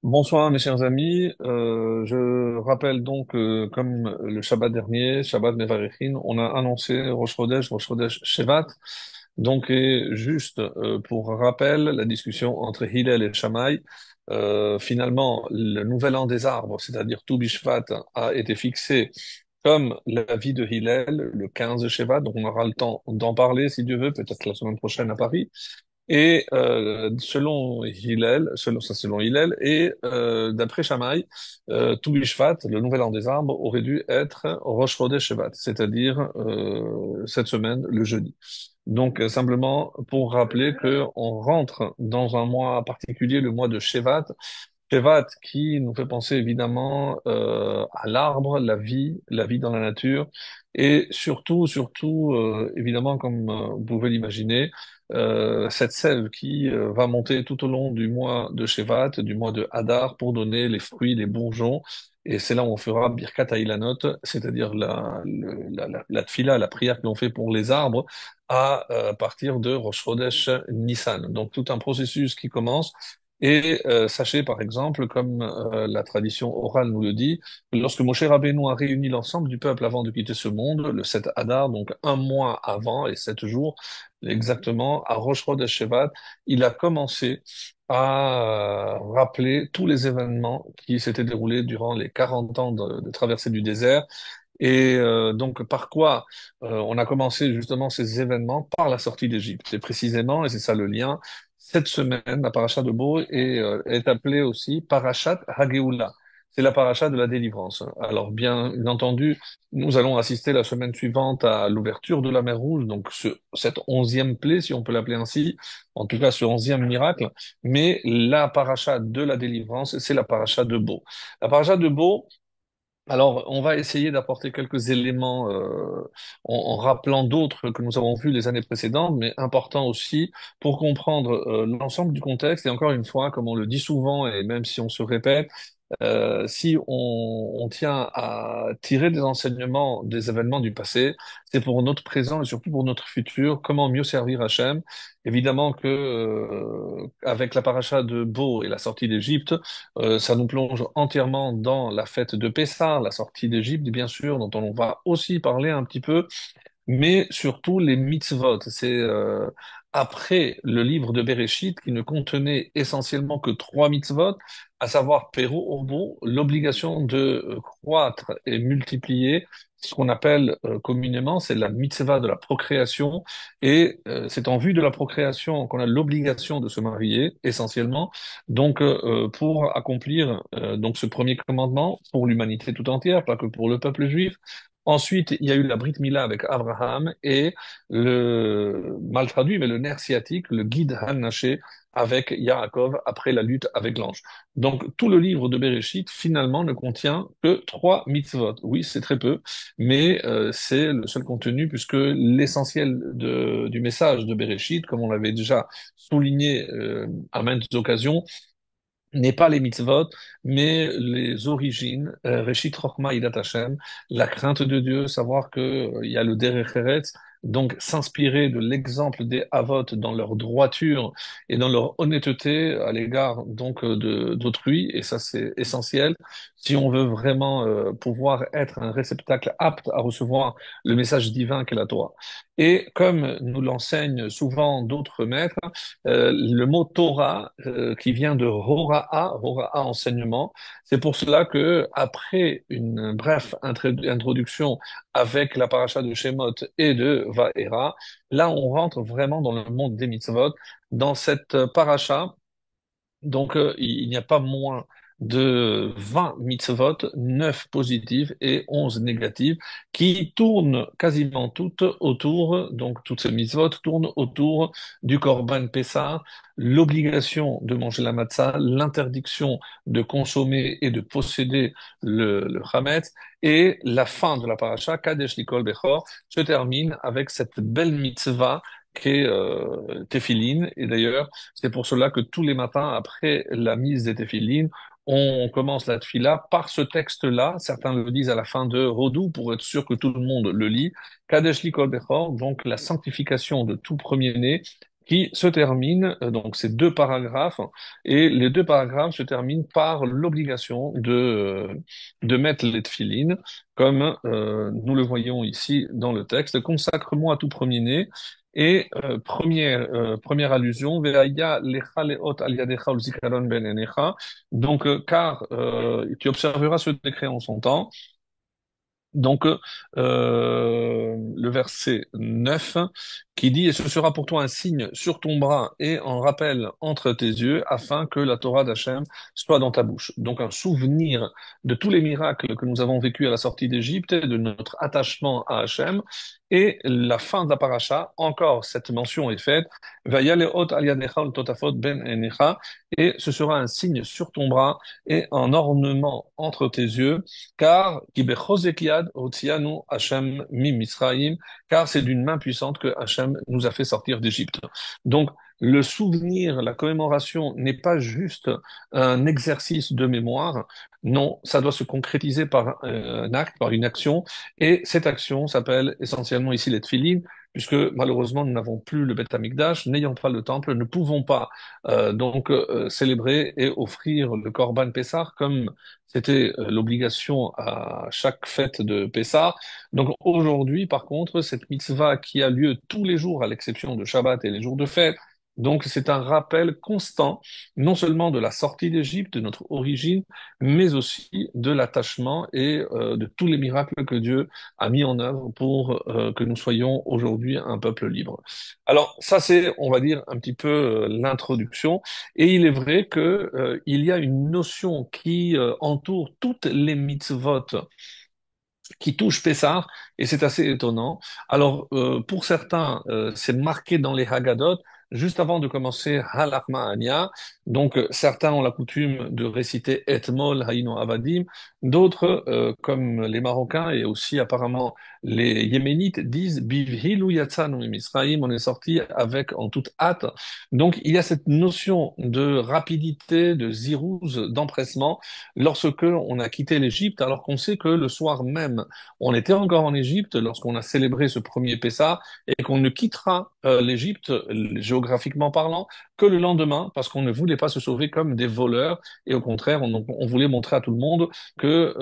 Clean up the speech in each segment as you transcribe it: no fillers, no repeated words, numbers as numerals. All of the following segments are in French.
Bonsoir mes chers amis. Je rappelle donc comme le Shabbat dernier, Shabbat Mevarechin, on a annoncé Rosh Chodesh Shevat. Donc et juste pour rappel, la discussion entre Hillel et Shammai, finalement le nouvel an des arbres, c'est-à-dire tout Bishvat, a été fixé comme la vie de Hillel, le 15 Shevat. Donc on aura le temps d'en parler si Dieu veut, peut-être la semaine prochaine à Paris. Et selon Hillel, et d'après Shammai, tout Bishvat, le nouvel an des arbres, aurait dû être Rosh Chodesh Shevat, c'est-à-dire cette semaine, le jeudi. Donc simplement pour rappeler que on rentre dans un mois particulier, le mois de Shevat, Shevat qui nous fait penser évidemment à l'arbre, la vie dans la nature, et surtout, évidemment, comme vous pouvez l'imaginer, cette sève qui va monter tout au long du mois de Shevat, du mois de Hadar, pour donner les fruits, les bourgeons. Et c'est là où on fera Birkat Ha'ilanot, c'est-à-dire la tfila, la prière que l'on fait pour les arbres, à partir de Rosh Chodesh Nissan. Donc tout un processus qui commence. Et sachez par exemple, comme la tradition orale nous le dit, que lorsque Moshe Rabbeinu a réuni l'ensemble du peuple avant de quitter ce monde, le 7 Hadar, donc un mois avant et 7 jours exactement, à Rosh Chodesh Shevat, il a commencé à rappeler tous les événements qui s'étaient déroulés durant les 40 ans de traversée du désert. Et donc, par quoi on a commencé justement ces événements? Par la sortie d'Égypte. Et précisément, et c'est ça le lien, cette semaine, la paracha de Bo est appelée aussi Parashat Hagéoula. C'est la paracha de la délivrance. Alors, bien entendu, nous allons assister la semaine suivante à l'ouverture de la mer Rouge, donc cette 11e plaie, si on peut l'appeler ainsi, en tout cas ce 11e miracle. Mais la paracha de la délivrance, c'est la paracha de Bo. La paracha de Bo, alors, on va essayer d'apporter quelques éléments en rappelant d'autres que nous avons vus les années précédentes, mais importants aussi pour comprendre l'ensemble du contexte. Et encore une fois, comme on le dit souvent, et même si on se répète, si on tient à tirer des enseignements des événements du passé, c'est pour notre présent et surtout pour notre futur, comment mieux servir Hachem. Évidemment que avec la paracha de Bo et la sortie d'Égypte, ça nous plonge entièrement dans la fête de Pessah, la sortie d'Égypte, bien sûr, dont on va aussi parler un petit peu, mais surtout les mitzvot. C'est après le livre de Bereshit qui ne contenait essentiellement que trois mitzvot, à savoir Péro Orbo, l'obligation de croître et multiplier. Ce qu'on appelle communément, c'est la mitzvah de la procréation, et c'est en vue de la procréation qu'on a l'obligation de se marier, essentiellement, donc pour accomplir donc ce premier commandement pour l'humanité tout entière, pas que pour le peuple juif. Ensuite, il y a eu la Brit Mila avec Abraham et mal traduit, mais le nerf sciatique, le guide Hanaché avec Yaakov après la lutte avec l'ange. Donc, tout le livre de Bereshit, finalement, ne contient que trois mitzvot. Oui, c'est très peu, mais c'est le seul contenu puisque l'essentiel du message de Bereshit, comme on l'avait déjà souligné à maintes occasions, n'est pas les mitzvot, mais les origines, Reshit Chochma Yidat Hashem, la crainte de Dieu, savoir que il y a le Derech Eretz, donc s'inspirer de l'exemple des Avot dans leur droiture et dans leur honnêteté à l'égard donc d'autrui, et ça c'est essentiel si on veut vraiment pouvoir être un réceptacle apte à recevoir le message divin qu'est la Torah. Et comme nous l'enseignent souvent d'autres maîtres, le mot Torah qui vient de Hora'a enseignement. C'est pour cela que après une brève introduction avec la paracha de Shemot et de Va'era, là on rentre vraiment dans le monde des mitzvot. Dans cette paracha, donc, il n'y a pas moins de 20 mitzvot, 9 positives et 11 négatives, qui tournent quasiment toutes autour, donc toutes ces mitzvot tournent autour du Korban Pessah, l'obligation de manger la matzah, l'interdiction de consommer et de posséder le chametz, et la fin de la paracha, Kadesh Likol Bechor, se termine avec cette belle mitzvah qu'est Tefillin. Et d'ailleurs, c'est pour cela que tous les matins, après la mise des téfilines, on commence la tfila par ce texte-là. Certains le disent à la fin de Rodou pour être sûr que tout le monde le lit. Kadesh Likol Bechor, donc la sanctification de tout premier-né. qui se termine, donc ces deux paragraphes, et les deux paragraphes se terminent par l'obligation de mettre les tefilines, comme nous le voyons ici dans le texte, consacre-moi à tout premier-né, et première allusion, Ve'aya lecha leot al yadecha ul zikaron ben enecha, donc car tu observeras ce décret en son temps, donc, le verset 9 qui dit, et ce sera pour toi un signe sur ton bras et un rappel entre tes yeux afin que la Torah d'Hachem soit dans ta bouche. Donc, un souvenir de tous les miracles que nous avons vécus à la sortie d'Égypte et de notre attachement à Hachem. Et la fin de la paracha, encore cette mention est faite, Vayaleot al yadecha ul totafot ben enecha, et ce sera un signe sur ton bras et un ornement entre tes yeux car Hashem mi Misraïm, car c'est d'une main puissante que Hashem nous a fait sortir d'Égypte. Donc, le souvenir, la commémoration n'est pas juste un exercice de mémoire, non, ça doit se concrétiser par un acte, par une action, et cette action s'appelle essentiellement ici les tefilines, puisque malheureusement nous n'avons plus le Beth Amikdash, n'ayant pas le temple, ne pouvons pas célébrer et offrir le Korban Pessah comme c'était l'obligation à chaque fête de Pessah. Donc aujourd'hui, par contre, cette mitzvah qui a lieu tous les jours, à l'exception de Shabbat et les jours de fête, donc c'est un rappel constant, non seulement de la sortie d'Égypte, de notre origine, mais aussi de l'attachement et de tous les miracles que Dieu a mis en œuvre pour que nous soyons aujourd'hui un peuple libre. Alors ça, c'est, on va dire, un petit peu l'introduction. Et il est vrai que il y a une notion qui entoure toutes les mitzvot qui touchent Pessah, et c'est assez étonnant. Alors, pour certains, c'est marqué dans les Haggadot, juste avant de commencer Halach Ma'ania. Donc, certains ont la coutume de réciter Etmol Hayino Avadim, d'autres, comme les Marocains et aussi apparemment les Yéménites, disent Bivhilu Yatsanu Misraïm, on est sorti avec en toute hâte. Donc, il y a cette notion de rapidité, de zirouz, d'empressement, lorsque on a quitté l'Égypte, alors qu'on sait que le soir même, on était encore en Égypte lorsqu'on a célébré ce premier Pessah et qu'on ne quittera l'Égypte, géographiquement parlant, que le lendemain, parce qu'on ne voulait pas se sauver comme des voleurs et au contraire, on voulait montrer à tout le monde que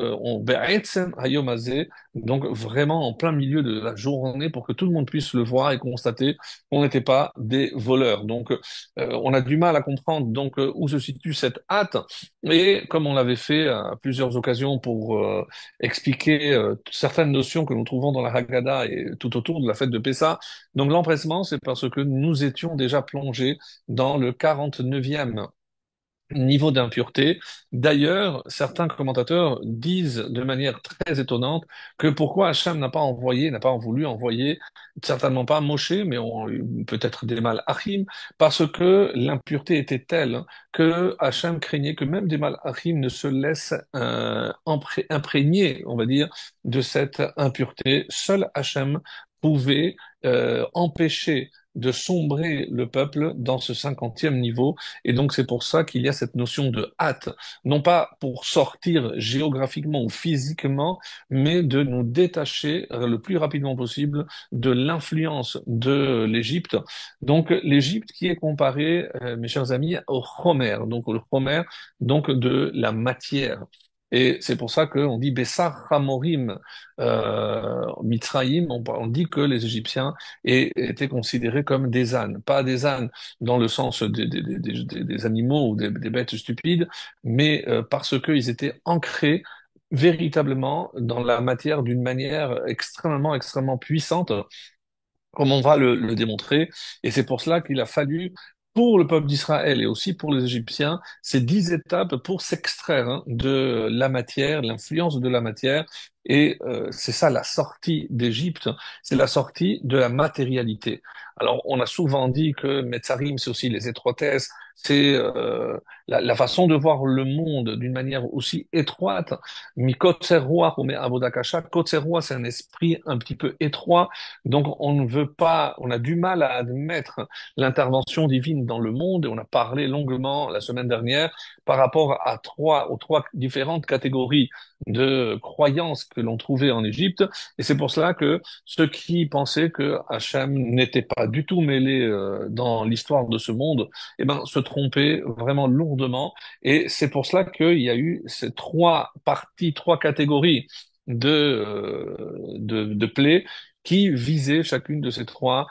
be'etzem hayom hazeh, donc vraiment en plein milieu de la journée pour que tout le monde puisse le voir et constater qu'on n'était pas des voleurs. Donc, on a du mal à comprendre donc où se situe cette hâte. Et comme on l'avait fait à plusieurs occasions pour expliquer certaines notions que nous trouvons dans la Haggadah et tout autour de la fête de Pessah, donc l'empressement, c'est parce que nous étions déjà plongés dans le 49e niveau d'impureté. D'ailleurs, certains commentateurs disent de manière très étonnante que pourquoi Hachem n'a pas voulu envoyer, certainement pas Moshe, mais peut-être des Malachim, parce que l'impureté était telle que Hachem craignait que même des Malachim ne se laissent imprégner, on va dire, de cette impureté. Seul Hachem pouvait empêcher de sombrer le peuple dans ce 50e niveau. Et donc, c'est pour ça qu'il y a cette notion de hâte, non pas pour sortir géographiquement ou physiquement, mais de nous détacher le plus rapidement possible de l'influence de l'Égypte. Donc, l'Égypte qui est comparée, mes chers amis, au Homer, donc le Homer, donc de la matière. Et c'est pour ça qu'on dit Bessar Hamorim Mitzrayim, on dit que les Égyptiens étaient considérés comme des ânes. Pas des ânes dans le sens des animaux ou des bêtes stupides, mais parce qu'ils étaient ancrés véritablement dans la matière d'une manière extrêmement puissante, comme on va le démontrer. Et c'est pour cela qu'il a fallu, pour le peuple d'Israël et aussi pour les Égyptiens, ces 10 étapes pour s'extraire de la matière, l'influence de la matière. Et c'est ça la sortie d'Égypte, c'est la sortie de la matérialité. Alors, on a souvent dit que Metzarim, c'est aussi les étroitesses, c'est la façon de voir le monde d'une manière aussi étroite. Mi Kotserua, ou mi Abodakasha, Kotserua, c'est un esprit un petit peu étroit, donc on ne veut pas, on a du mal à admettre l'intervention divine dans le monde, et on a parlé longuement la semaine dernière par rapport aux trois différentes catégories de croyances que l'on trouvait en Égypte, et c'est pour cela que ceux qui pensaient que Hachem n'était pas du tout mêlé dans l'histoire de ce monde, eh ben, se trompaient vraiment lourdement. Et c'est pour cela qu'il y a eu ces trois parties, trois catégories de plaies qui visaient chacune de ces trois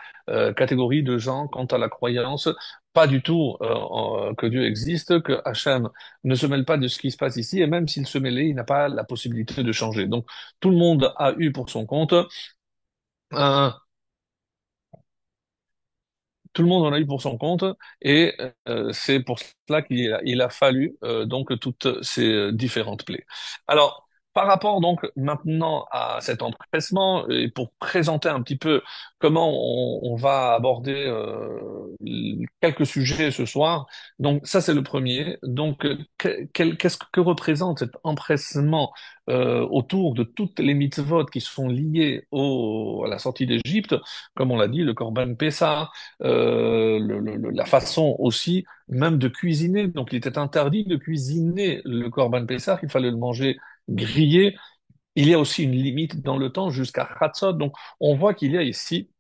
catégories de gens quant à la croyance. Pas du tout que Dieu existe, que Hachem ne se mêle pas de ce qui se passe ici, et même s'il se mêlait, il n'a pas la possibilité de changer. Donc tout le monde a eu pour son compte un, tout le monde en a eu pour son compte, et c'est pour cela il a fallu donc toutes ces différentes plaies. Alors, par rapport donc maintenant à cet empressement, et pour présenter un petit peu comment on va aborder quelques sujets ce soir, donc ça c'est le premier. Donc, qu'est-ce que représente cet empressement autour de toutes les mitzvot qui sont liées à la sortie d'Égypte, comme on l'a dit, le Corban Pessah, la façon aussi même de cuisiner. Donc, il était interdit de cuisiner le Corban Pessah, il fallait le manger grillé. Il y a aussi une limite dans le temps jusqu'à Chatzot. Donc, on voit qu'il y a ici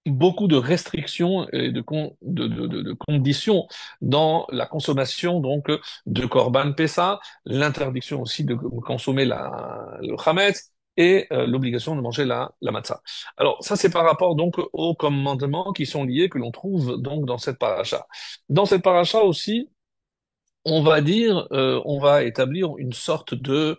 beaucoup de restrictions et de conditions dans la consommation donc de Corban Pessah, l'interdiction aussi de consommer le Hametz et l'obligation de manger la matzah. Alors ça c'est par rapport donc aux commandements qui sont liés que l'on trouve donc dans cette paracha. Dans cette paracha aussi, on va dire, on va établir une sorte de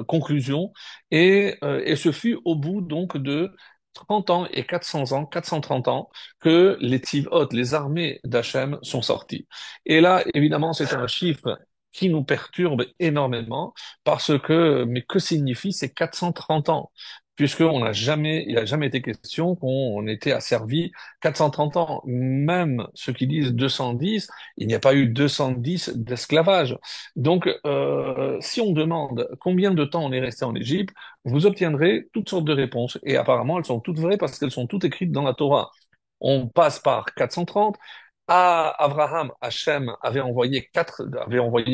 conclusion, et ce fut au bout donc de 30 ans et 400 ans, 430 ans, que les Tivot, les armées d'Hachem, sont sorties. Et là, évidemment, c'est un chiffre qui nous perturbe énormément, parce que, mais que signifie ces 430 ans? Puisqu'on n'a jamais, il n'a jamais été question qu'on était asservi 430 ans. Même ceux qui disent 210, il n'y a pas eu 210 d'esclavage. Donc, si on demande combien de temps on est resté en Égypte, vous obtiendrez toutes sortes de réponses. Et apparemment, elles sont toutes vraies parce qu'elles sont toutes écrites dans la Torah. On passe par 430. À Abraham, Hachem avait envoyé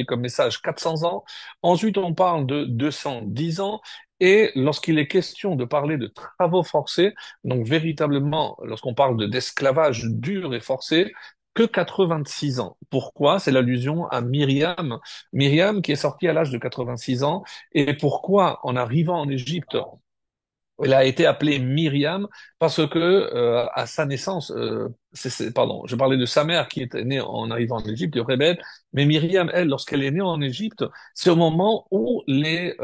comme message 400 ans. Ensuite, on parle de 210 ans. Et lorsqu'il est question de parler de travaux forcés, donc véritablement, lorsqu'on parle d'esclavage dur et forcé, que 86 ans. Pourquoi? C'est l'allusion à Myriam. Myriam qui est sortie à l'âge de 86 ans. Et pourquoi, en arrivant en Égypte, elle a été appelée Myriam? Parce que à sa naissance, pardon, je parlais de sa mère qui était née en arrivant en Égypte, de Rébel, mais Myriam, elle, lorsqu'elle est née en Égypte, c'est au moment où les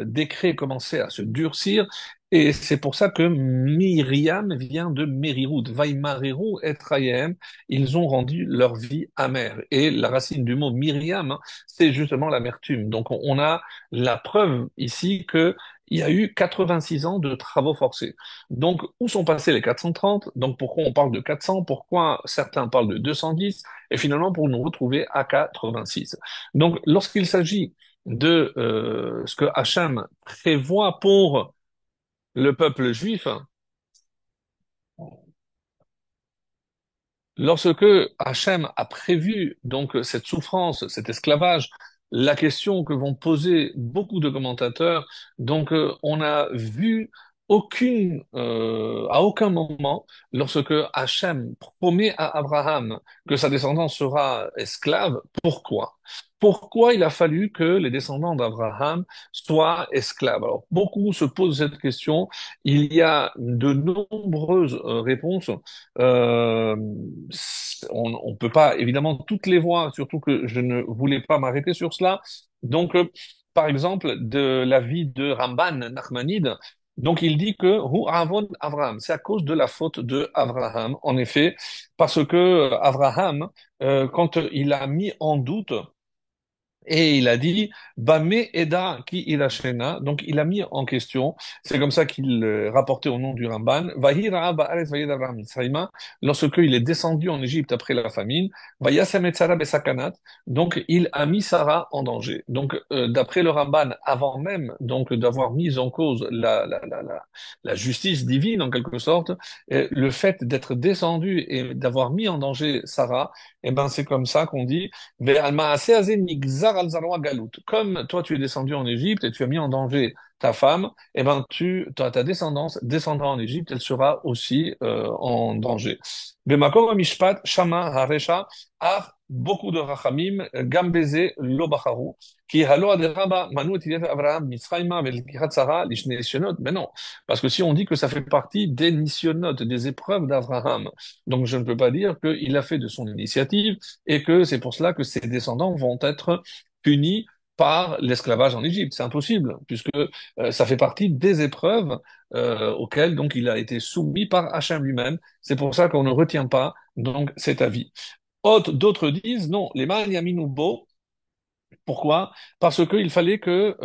décrets commençaient à se durcir, et c'est pour ça que Myriam vient de Merirut, Vaimariru et Trayem, ils ont rendu leur vie amère. Et la racine du mot Myriam, hein, c'est justement l'amertume. Donc on a la preuve ici que il y a eu 86 ans de travaux forcés. Donc, où sont passés les 430? Donc, pourquoi on parle de 400? Pourquoi certains parlent de 210? Et finalement, pour nous retrouver à 86. Donc, lorsqu'il s'agit de ce que Hachem prévoit pour le peuple juif, lorsque Hachem a prévu donc cette souffrance, cet esclavage, la question que vont poser beaucoup de commentateurs, donc on a vu à aucun moment, lorsque Hachem promet à Abraham que sa descendance sera esclave, pourquoi? Pourquoi il a fallu que les descendants d'Abraham soient esclaves? Alors, beaucoup se posent cette question. Il y a de nombreuses réponses. Euh, on peut pas, évidemment, toutes les voir, surtout que je ne voulais pas m'arrêter sur cela. Donc, par exemple, de la vie de Ramban Nachmanide, donc il dit que Hu Avon Avraham, c'est à cause de la faute de Abraham, en effet, parce que Abraham, quand il a mis en doute Et il a dit, Bamé Eda ki ilashena. Donc, il a mis en question, c'est comme ça qu'il rapportait au nom du Ramban, Vahira ba'aretz vayed Avraham Mitzrayma, lorsque il est descendu en Égypte après la famine, Vayasem et Sarah besakanat. Donc, il a mis Sarah en danger. Donc, d'après le Ramban, avant même donc d'avoir mis en cause la justice divine, en quelque sorte, le fait d'être descendu et d'avoir mis en danger Sarah, eh ben, c'est comme ça qu'on dit, comme toi tu es descendu en Égypte et tu as mis en danger ta femme, eh ben ta descendance descendra en Égypte, elle sera aussi en danger. Bemakom mishpat shama haresha a beaucoup de rachamim gambeze lo bacharu qui halo aderaba manu et Abraham Mitzrayma velkirat Sarah lishne nisyonot. Mais non, parce que si on dit que ça fait partie des nisyonot, des épreuves d'Abraham, donc je ne peux pas dire qu'il a fait de son initiative et que c'est pour cela que ses descendants vont être punis par l'esclavage en Égypte. C'est impossible, puisque ça fait partie des épreuves auxquelles donc il a été soumis par Hachem lui-même. C'est pour ça qu'on ne retient pas donc cet avis. D'autres disent non, les Yaminoubo. Pourquoi? Parce qu'il fallait que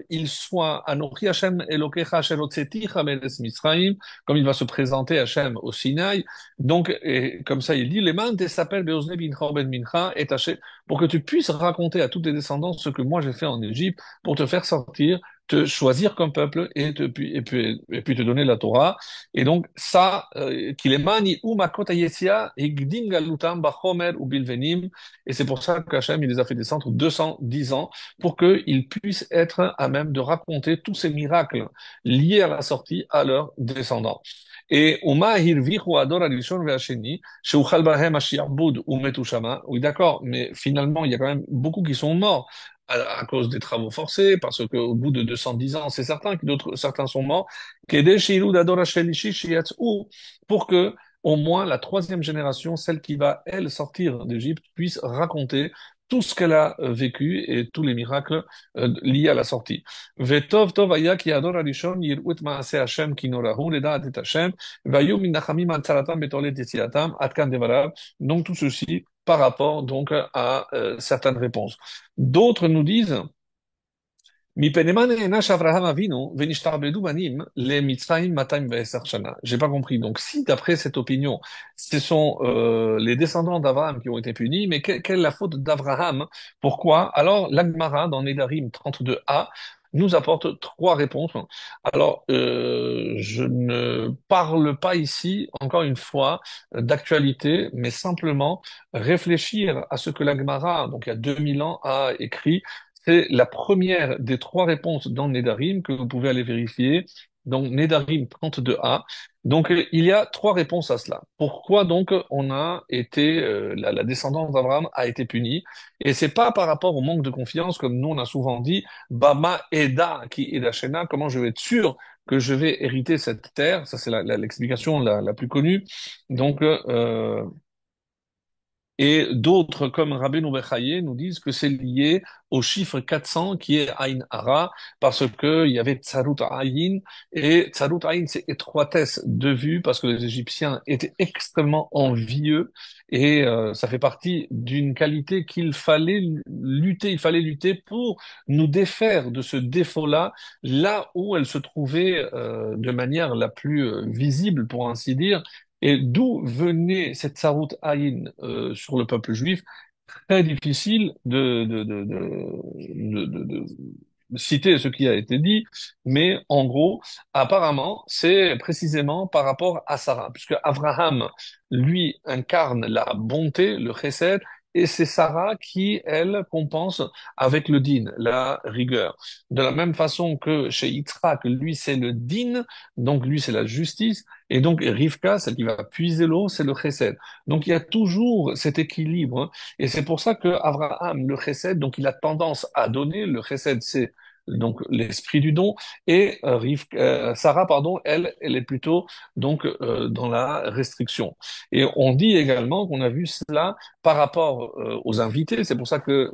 il soit Anochi Hashem Elokecha Asher Hotzeticha Meretz Mitzrayim, comme il va se présenter Hashem au Sinaï. Donc, et comme ça, il dit, les mains s'appellent Beozne Bincha Ben Mincha et Taché, pour que tu puisses raconter à tous tes descendants ce que moi j'ai fait en Égypte pour te faire sortir, te choisir comme peuple et puis te donner la Torah. Et donc, ça, Kilemani ou Makot Yetzia, Igdin Galutam Bachomer ou Bilvenim, et c'est pour ça qu'Hachem, il les a fait descendre 210 ans pour qu'ils puissent être à même de raconter tous ces miracles liés à la sortie à leurs descendants. Et Uma hirvichu ador arishon ve'asheni, sheuchal bahem ashi'abud umetu shama. Oui, d'accord, mais finalement, il y a quand même beaucoup qui sont morts à cause des travaux forcés, parce qu'au bout de 210 ans, c'est certain que certains sont morts. Kede sheilu d'ador hashelishi shiyatz'u, pour que au moins la troisième génération, celle qui va, elle, sortir d'Égypte, puisse raconter tout ce qu'elle a vécu et tous les miracles liés à la sortie. Vetov tov aya ki ador arishon yir'u et ma'aseh Hashem ki norahu ledat et Hashem vayu min nachamim al tzaratam betolet yetziatam ad kan devarav. Donc tout ceci par rapport donc à certaines réponses. D'autres nous disent מפני נענש אברהם אבינו ונשתעבדו בנים למצרים 210 שנה. J'ai pas compris. Donc, si d'après cette opinion, ce sont les descendants d'Abraham qui ont été punis, mais quelle est la faute d'Abraham? Pourquoi? Alors, l'Agmara dans Nedarim 32a nous apporte trois réponses. Alors, je ne parle pas ici, encore une fois, d'actualité, mais simplement réfléchir à ce que l'Agmara, donc il y a 2000 ans, a écrit. C'est la première des trois réponses dans Nedarim que vous pouvez aller vérifier. Donc Nedarim 32a. Donc il y a trois réponses à cela. Pourquoi donc on a été la descendance d'Abraham a été punie? Et c'est pas par rapport au manque de confiance comme nous on a souvent dit Bama Eda qui Eda Shena. Comment je vais être sûr que je vais hériter cette terre? Ça c'est l'explication la plus connue. Donc et d'autres, comme Rabbeinu Bechaye, nous disent que c'est lié au chiffre 400 qui est Aïn Hara, parce que il y avait Tsarut Aïn, et Tsarut Aïn, c'est étroitesse de vue, parce que les Égyptiens étaient extrêmement envieux, et ça fait partie d'une qualité il fallait lutter pour nous défaire de ce défaut-là, là où elle se trouvait de manière la plus visible, pour ainsi dire, et d'où venait cette Sarut Aïn sur le peuple juif? Très difficile de citer ce qui a été dit, mais en gros, apparemment, c'est précisément par rapport à Sarah, puisque Abraham, lui, incarne la bonté, le chesed, et c'est Sarah qui, elle, compense avec le din, la rigueur. De la même façon que chez Yitzhak, lui, c'est le din, donc lui, c'est la justice, et donc Rivka, celle qui va puiser l'eau, c'est le chesed. Donc il y a toujours cet équilibre, hein. Et c'est pour ça que Abraham, le chesed, donc il a tendance à donner. Le chesed, c'est donc l'esprit du don, et Sarah, pardon, elle est plutôt donc dans la restriction. Et on dit également qu'on a vu cela par rapport aux invités. C'est pour ça que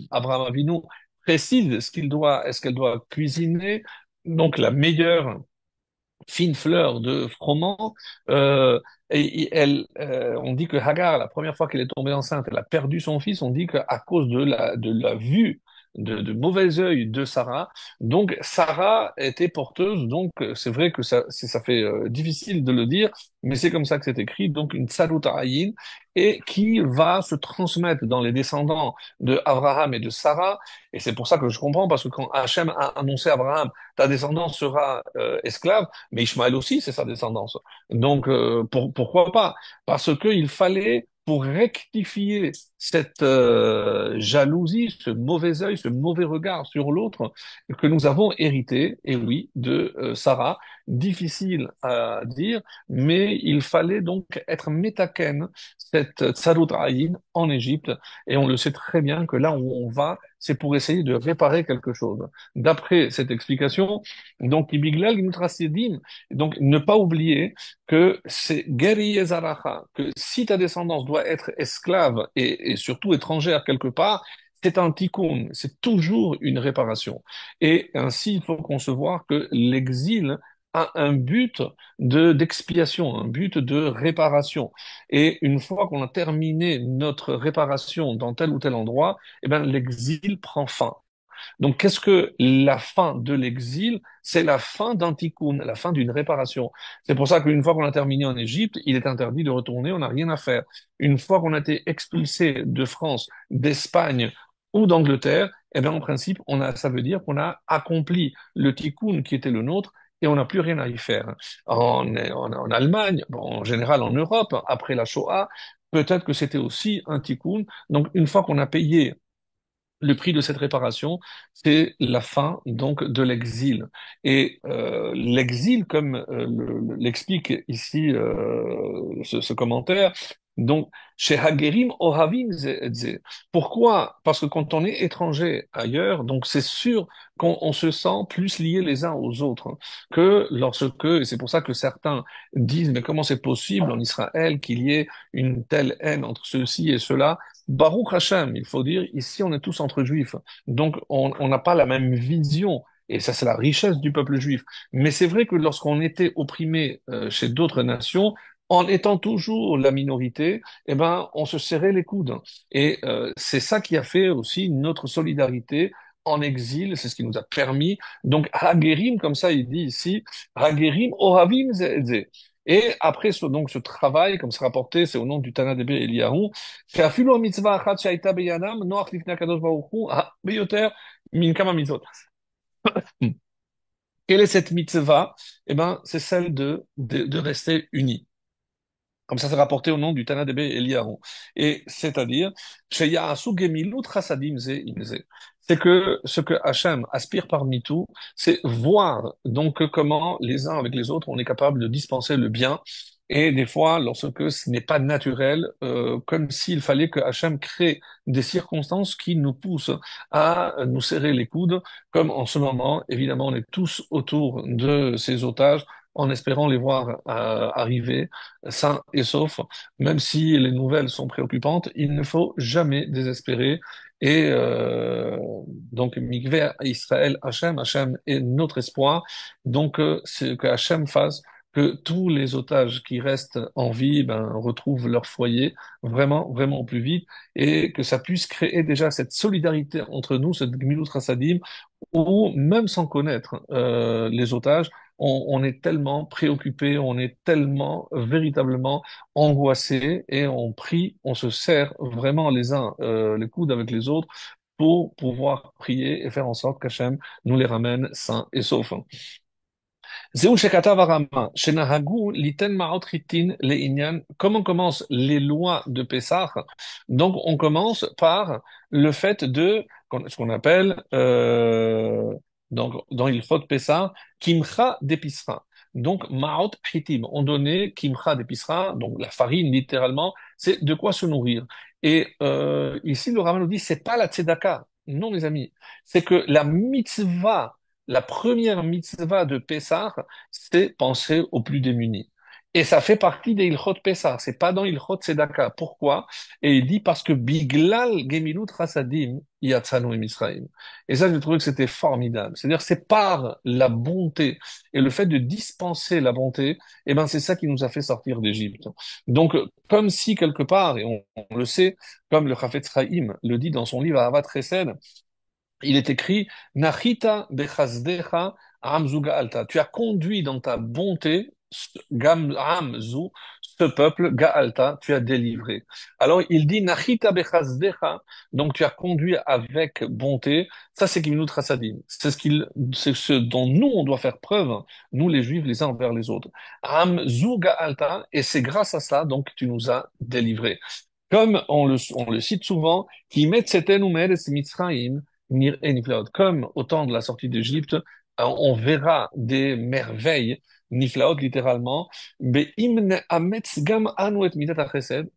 Abraham Avinu précise ce qu'elle doit cuisiner. Donc la meilleure fine fleur de froment. Euh, on dit que Hagar, la première fois qu'elle est tombée enceinte, elle a perdu son fils. On dit qu'à cause de la vue, de mauvais œil de Sarah. Donc Sarah était porteuse. Donc c'est vrai que ça fait difficile de le dire, mais c'est comme ça que c'est écrit. Donc une tsalut ayin et qui va se transmettre dans les descendants de Abraham et de Sarah. Et c'est pour ça que je comprends parce que quand Hachem a annoncé à Abraham, ta descendance sera esclave, mais Ishmaël aussi, c'est sa descendance. Donc, pourquoi pas? Parce qu'il fallait, pour rectifier cette jalousie, ce mauvais œil, ce mauvais regard sur l'autre que nous avons hérité, et oui, de Sarah, difficile à dire, mais il fallait donc être métaken, cette Tsalut Ayin en Égypte, et on le sait très bien que là où on va, c'est pour essayer de réparer quelque chose. D'après cette explication, donc, Ibiglal Gimtrasedim, donc ne pas oublier que c'est Geri Yezaracha, que si ta descendance doit être esclave et surtout étrangère quelque part, c'est un tikkun, c'est toujours une réparation. Et ainsi, il faut concevoir que l'exil a un but d'expiation, un but de réparation. Et une fois qu'on a terminé notre réparation dans tel ou tel endroit, eh ben, l'exil prend fin. Donc, qu'est-ce que la fin de l'exil? C'est la fin d'un tikkun, la fin d'une réparation. C'est pour ça qu'une fois qu'on a terminé en Égypte, il est interdit de retourner, on n'a rien à faire. Une fois qu'on a été expulsé de France, d'Espagne ou d'Angleterre, eh bien, en principe, ça veut dire qu'on a accompli le tikkun qui était le nôtre et on n'a plus rien à y faire. En Allemagne, bon, en général en Europe, après la Shoah, peut-être que c'était aussi un tikkun. Donc, une fois qu'on a payé le prix de cette réparation, c'est la fin donc de l'exil. Et l'exil, comme l'explique ici ce commentaire, donc chez Hagerim Ohavim Ze. Ze. Pourquoi? Parce que quand on est étranger ailleurs, donc c'est sûr qu'on se sent plus liés les uns aux autres que lorsque, et c'est pour ça que certains disent, mais comment c'est possible en Israël qu'il y ait une telle haine entre ceux-ci et ceux-là? Baruch Hashem, il faut dire, ici on est tous entre juifs, donc on n'a pas la même vision, et ça c'est la richesse du peuple juif. Mais c'est vrai que lorsqu'on était opprimé chez d'autres nations, en étant toujours la minorité, eh ben on se serrait les coudes. Et c'est ça qui a fait aussi notre solidarité en exil, c'est ce qui nous a permis. Donc Hagerim, comme ça il dit ici, Hagerim Ohavim Ze. Ze. Et après donc ce travail, comme c'est rapporté, c'est au nom du Tana Debe Eliyahu, שאפילו המצווה האחת שהייתה בידם, נוח לפני הקדוש ברוך הוא ביותר מן כמה מצוות. Quelle est cette mitzvah? Eh ben, c'est celle de rester unis. Comme ça, c'est rapporté au nom du Tana Debe Eliyahu. Et c'est-à-dire, Sheyasu gemilut chasadim ze im ze. C'est que ce que Hachem aspire parmi tout, c'est voir donc comment les uns avec les autres on est capable de dispenser le bien. Et des fois, lorsque ce n'est pas naturel, comme s'il fallait que Hachem crée des circonstances qui nous poussent à nous serrer les coudes, comme en ce moment, évidemment, on est tous autour de ces otages en espérant les voir arriver sains et saufs, même si les nouvelles sont préoccupantes, il ne faut jamais désespérer. Et donc, Mikveh Israël Hachem, Hachem est notre espoir. Donc, c'est que Hachem fasse que tous les otages qui restent en vie ben, retrouvent leur foyer vraiment, vraiment au plus vite et que ça puisse créer déjà cette solidarité entre nous, cette Gmilut Chassadim, où même sans connaître les otages, on est tellement préoccupé, on est tellement véritablement angoissé et on prie, on se serre vraiment les uns les coudes avec les autres pour pouvoir prier et faire en sorte qu'Hachem nous les ramène sains et saufs. Zéou Shekatav Arama, Shenahagu, Liten Maot Chitin, Leinyan. Comment commencent les lois de Pessah? Donc, on commence par le fait de, ce qu'on appelle, donc, dans Ilchot Pessah, Kimcha d'Episra. Donc, Maot Chitim. On donnait Kimcha d'Episra, donc la farine, littéralement, c'est de quoi se nourrir. Et ici, le Rambam nous dit, c'est pas la tzedaka. Non, mes amis. C'est que la mitzvah, la première mitzvah de Pessah, c'est penser aux plus démunis. Et ça fait partie des Ilchot Pessah. C'est pas dans Ilchot Tzedaka. Pourquoi? Et il dit parce que Biglal Gemilut Chasadim Yatzanu Misraïm. Et ça, j'ai trouvé que c'était formidable. C'est-à-dire, c'est par la bonté et le fait de dispenser la bonté, eh ben, c'est ça qui nous a fait sortir d'Égypte. Donc, comme si quelque part, et on le sait, comme le Chafetz Chaim le dit dans son livre Ahavat Chesed, il est écrit Nachita bechazdecha amzuga alta. Tu as conduit dans ta bonté gam amzu, ce peuple gaalta, tu as délivré. Alors il dit Nachita bechazdecha, donc tu as conduit avec bonté. Ça c'est Gimnut Chasadim. C'est ce dont nous on doit faire preuve, nous les Juifs les uns envers les autres. Amzu gaalta, et c'est grâce à ça donc tu nous as délivrés. Comme on le cite souvent, qui met Mitzrayim comme au temps de la sortie d'Égypte, on verra des merveilles, niflaot littéralement, mais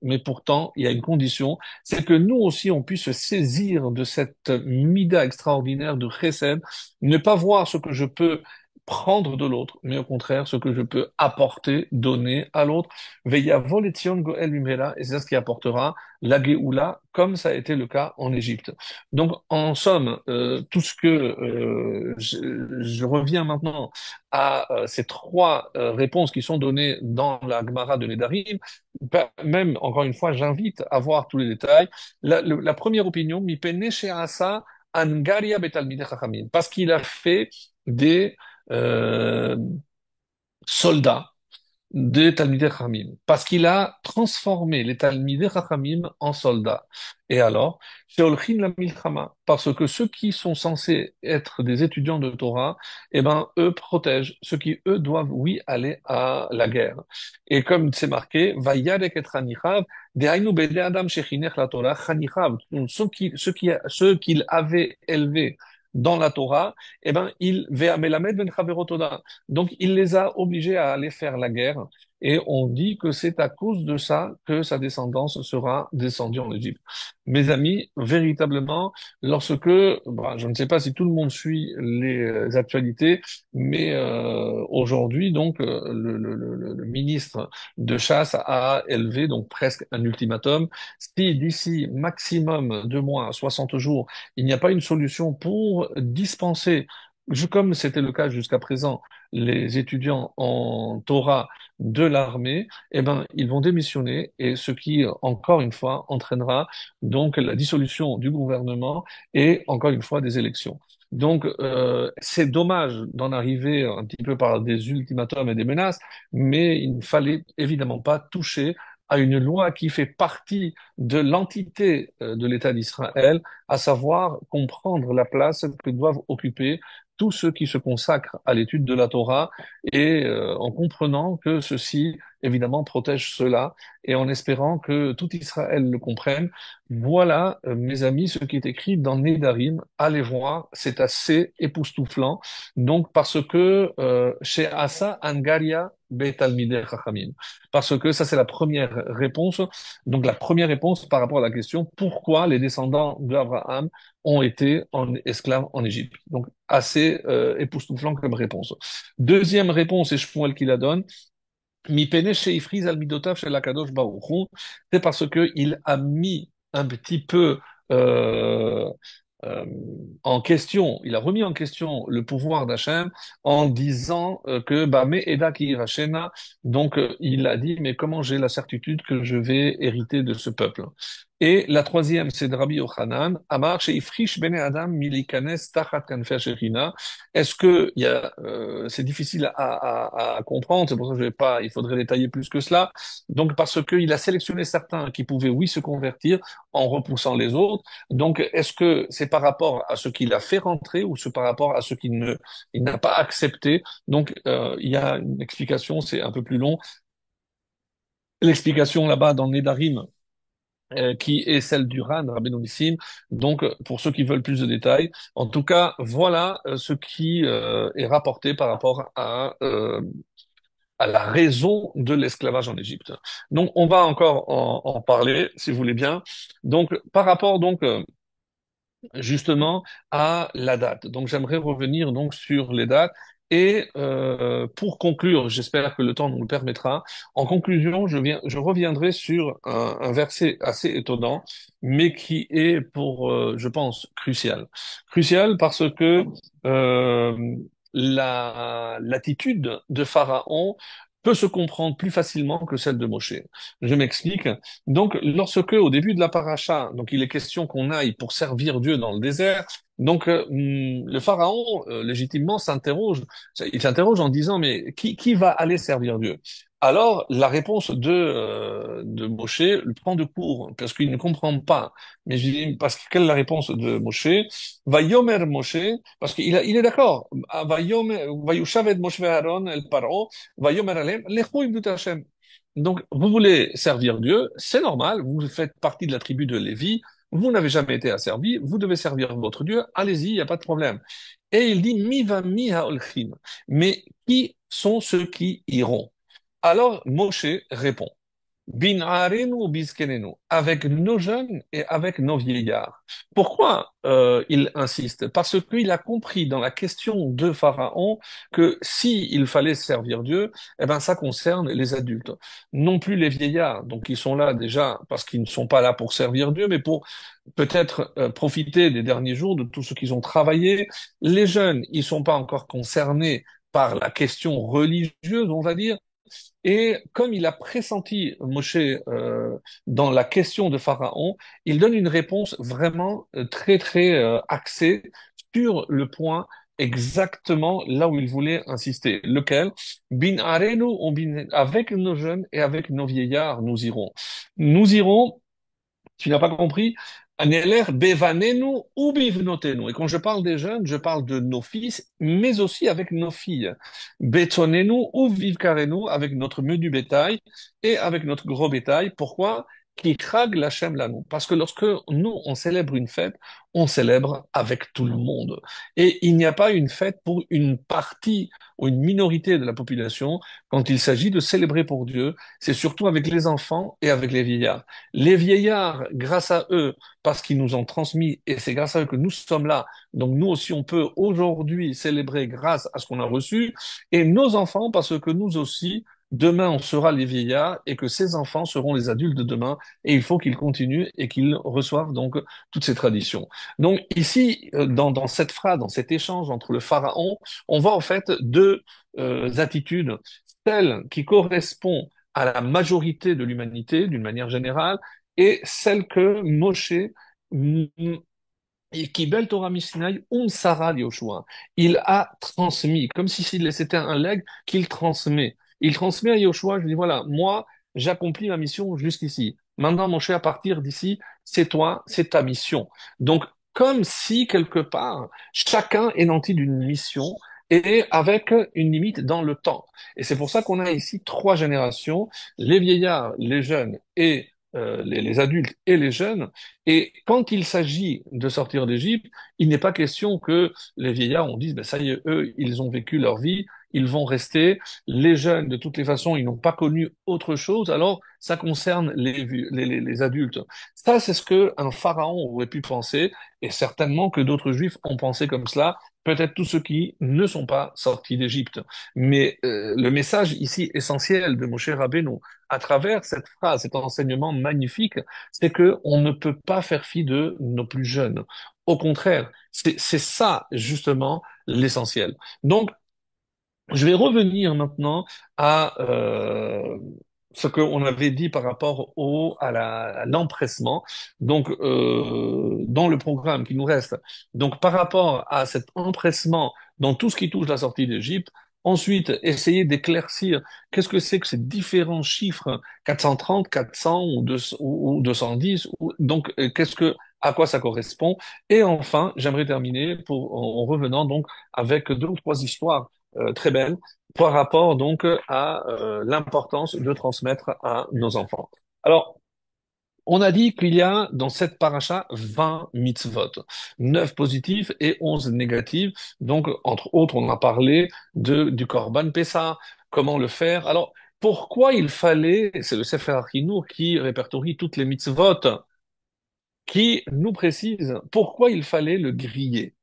mais pourtant, il y a une condition, c'est que nous aussi, on puisse se saisir de cette mida extraordinaire de chesed, ne pas voir ce que je peux prendre de l'autre, mais au contraire, ce que je peux apporter, donner à l'autre. Veyavol etzion goel bimhera, et c'est ça ce qui apportera la Géoula, comme ça a été le cas en Égypte. Donc, en somme, tout ce que je reviens maintenant à ces trois réponses qui sont données dans la Gemara de Nedarim. Même, encore une fois, j'invite à voir tous les détails. La première opinion, mi pene she'asa angaria betalmidei chachamim, parce qu'il a fait des euh, soldats des Talmidei Chachamim, parce qu'il a transformé les Talmidei Chachamim en soldats. Et alors, Sheolchin la Milchama, parce que ceux qui sont censés être des étudiants de Torah, eh ben, eux protègent ceux qui, eux, doivent, oui, aller à la guerre. Et comme c'est marqué, Vayadek et Chanichav, Dehainu Bede Adam Shechinech la Torah, Chanichav, donc ceux qu'il avait élevés dans la Torah, eh ben, il Ve'amelamed ben Chaverotoda. Donc, il les a obligés à aller faire la guerre. Et on dit que c'est à cause de ça que sa descendance sera descendue en Égypte. Mes amis, véritablement, lorsque, bah, je ne sais pas si tout le monde suit les actualités, mais aujourd'hui, donc, le ministre de chasse a élevé donc presque un ultimatum. Si d'ici maximum 2 mois, 60 jours, il n'y a pas une solution pour dispenser, comme c'était le cas jusqu'à présent, les étudiants en Torah de l'armée, eh ben, ils vont démissionner et ce qui, encore une fois, entraînera donc la dissolution du gouvernement et encore une fois des élections. Donc, c'est dommage d'en arriver un petit peu par des ultimatums et des menaces, mais il ne fallait évidemment pas toucher à une loi qui fait partie de l'entité de l'État d'Israël, à savoir comprendre la place que doivent occuper tous ceux qui se consacrent à l'étude de la Torah et en comprenant que ceci, évidemment, protège cela et en espérant que tout Israël le comprenne. Voilà, mes amis, ce qui est écrit dans Nédarim. Allez voir, c'est assez époustouflant. Donc, parce que chez Asa Angaria Betalmidei Chachamim. Parce que ça, c'est la première réponse. Donc, la première réponse par rapport à la question, pourquoi les descendants d'Abraham ont été esclaves en Égypte. Donc, assez époustouflant comme réponse. Deuxième réponse, et Shmuel qui la donne, Mi pene sheifriz al midotav shel Akadosh Baruch Hu, c'est parce que il a mis un petit peu euh, euh, en question, il a remis en question le pouvoir d'Hachem en disant que bah me eda ki irachena, donc il a dit mais comment j'ai la certitude que je vais hériter de ce peuple. Et la troisième, c'est de Rabbi Yochanan, Amar sheifrish bene Adam milikanes tachat kanfei Shechina. Est-ce que c'est difficile à comprendre, c'est pour ça que je vais pas, il faudrait détailler plus que cela. Donc parce qu'il a sélectionné certains qui pouvaient oui se convertir en repoussant les autres. Donc est-ce que c'est par rapport à ce qu'il a fait rentrer ou c'est par rapport à ce il n'a pas accepté? Donc il y a une explication, c'est un peu plus long. L'explication là-bas dans Nedarim, qui est celle du RAN, Rabbeinu Nissim. Donc, pour ceux qui veulent plus de détails, en tout cas, voilà ce qui est rapporté par rapport à la raison de l'esclavage en Égypte. Donc, on va encore en parler, si vous voulez bien. Donc, par rapport donc justement à la date. Donc, j'aimerais revenir donc sur les dates Et pour conclure, j'espère que le temps nous le permettra. En conclusion, je reviendrai sur un verset assez étonnant, mais qui est pour, je pense, crucial. Crucial parce que l'attitude de Pharaon peut se comprendre plus facilement que celle de Moshe. Je m'explique. Donc, lorsque, au début de la paracha, donc il est question qu'on aille pour servir Dieu dans le désert, donc le Pharaon, légitimement, s'interroge. Il s'interroge en disant, mais qui va aller servir Dieu? Alors, la réponse de Moshe le prend de court, parce qu'il ne comprend pas. Mais je dis, parce que quelle est la réponse de Moshe? Vayomer Moshe, parce il est d'accord. Vayomer, Vayushavet Moshe Aaron el Paro, Vayomer alem, lechu ibnut Hashem. Donc, vous voulez servir Dieu, c'est normal, vous faites partie de la tribu de Lévi, vous n'avez jamais été asservi, vous devez servir votre Dieu, allez-y, il n'y a pas de problème. Et il dit, mi va mi haolchim. Mais qui sont ceux qui iront? Alors Moshe répond, bin arenu ou biskenenu, avec nos jeunes et avec nos vieillards. Pourquoi il insiste? Parce qu'il a compris dans la question de Pharaon que si il fallait servir Dieu, eh ben ça concerne les adultes, non plus les vieillards. Donc ils sont là déjà parce qu'ils ne sont pas là pour servir Dieu, mais pour peut-être profiter des derniers jours de tout ce qu'ils ont travaillé. Les jeunes, ils sont pas encore concernés par la question religieuse, on va dire. Et comme il a pressenti Moshe dans la question de Pharaon, il donne une réponse vraiment très très axée sur le point exactement là où il voulait insister. Lequel? Bin arenu, avec nos jeunes et avec nos vieillards, nous irons. Nous irons, tu n'as pas compris? Aneler bevanenu ou bivnotenu. Et quand je parle des jeunes, je parle de nos fils, mais aussi avec nos filles. Betonenu ou vivkarenu, avec notre menu bétail et avec notre gros bétail. Pourquoi? Qui crague l'Hachem lanou. Parce que lorsque nous, on célèbre une fête, on célèbre avec tout le monde. Et il n'y a pas une fête pour une partie ou une minorité de la population. Quand il s'agit de célébrer pour Dieu, c'est surtout avec les enfants et avec les vieillards. Les vieillards, grâce à eux, parce qu'ils nous ont transmis, et c'est grâce à eux que nous sommes là, donc nous aussi on peut aujourd'hui célébrer grâce à ce qu'on a reçu, et nos enfants, parce que nous aussi, demain on sera les vieillards, et que ces enfants seront les adultes de demain, et il faut qu'ils continuent et qu'ils reçoivent donc toutes ces traditions. Donc ici, dans cette phrase, dans cet échange entre le pharaon, on voit en fait deux attitudes, celle qui correspond à la majorité de l'humanité d'une manière générale, et celle que Moshe, qui bel Torah Mishnai, Sarah Yoshua, il a transmis, comme si c'était un legs qu'il transmet. Il transmet à Yoshua, je dis voilà, moi, j'accomplis ma mission jusqu'ici. Maintenant, Moshe, à partir d'ici, c'est toi, c'est ta mission. Donc, comme si, quelque part, chacun est nanti d'une mission et avec une limite dans le temps. Et c'est pour ça qu'on a ici trois générations, les vieillards, les jeunes et les adultes et les jeunes. Et quand il s'agit de sortir d'Égypte, il n'est pas question que les vieillards, on dise, ben ça y est, eux, ils ont vécu leur vie, ils vont rester. Les jeunes, de toutes les façons, ils n'ont pas connu autre chose. Alors, ça concerne les adultes. Ça, c'est ce que un pharaon aurait pu penser, et certainement que d'autres juifs ont pensé comme cela. Peut-être tous ceux qui ne sont pas sortis d'Égypte. Mais le message ici essentiel de Moshe Rabbeinu, à travers cette phrase, cet enseignement magnifique, c'est que on ne peut pas faire fi de nos plus jeunes. Au contraire, c'est ça justement l'essentiel. Donc, je vais revenir maintenant à ce qu'on avait dit par rapport à l'empressement. Donc, dans le programme qui nous reste, donc par rapport à cet empressement dans tout ce qui touche la sortie d'Égypte, ensuite essayer d'éclaircir qu'est-ce que c'est que ces différents chiffres 430, 400 ou 210, donc à quoi ça correspond. Et enfin, j'aimerais terminer en revenant donc avec deux ou trois histoires très belle par rapport donc à l'importance de transmettre à nos enfants. Alors, on a dit qu'il y a dans cette paracha 20 mitzvot, 9 positifs et 11 négatifs. Donc, entre autres, on a parlé du Korban Pessah, comment le faire. Alors, pourquoi il fallait, c'est le Sefer Hachinour qui répertorie toutes les mitzvot, qui nous précise pourquoi il fallait le griller.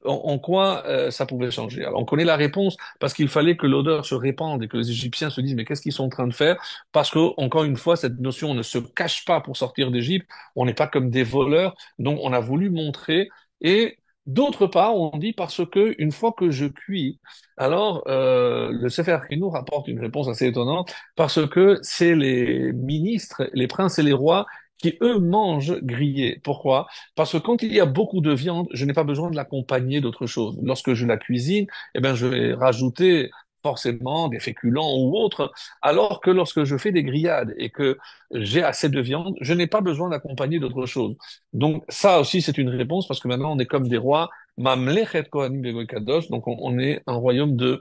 en quoi ça pouvait changer. Alors on connaît la réponse parce qu'il fallait que l'odeur se répande et que les Égyptiens se disent mais qu'est-ce qu'ils sont en train de faire? Parce que encore une fois cette notion ne se cache pas pour sortir d'Égypte. On n'est pas comme des voleurs, donc on a voulu montrer. Et d'autre part, on dit parce que une fois que je cuis, alors le Sefer nous rapporte une réponse assez étonnante parce que c'est les ministres, les princes et les rois qui eux mangent grillé. Pourquoi? Parce que quand il y a beaucoup de viande, je n'ai pas besoin de l'accompagner d'autre chose. Lorsque je la cuisine, eh ben, je vais rajouter forcément des féculents ou autres, alors que lorsque je fais des grillades et que j'ai assez de viande, je n'ai pas besoin d'accompagner d'autre chose. Donc ça aussi, c'est une réponse parce que maintenant, on est comme des rois. Mamlechet Kohanim Begoy Kadosh, donc on est un royaume de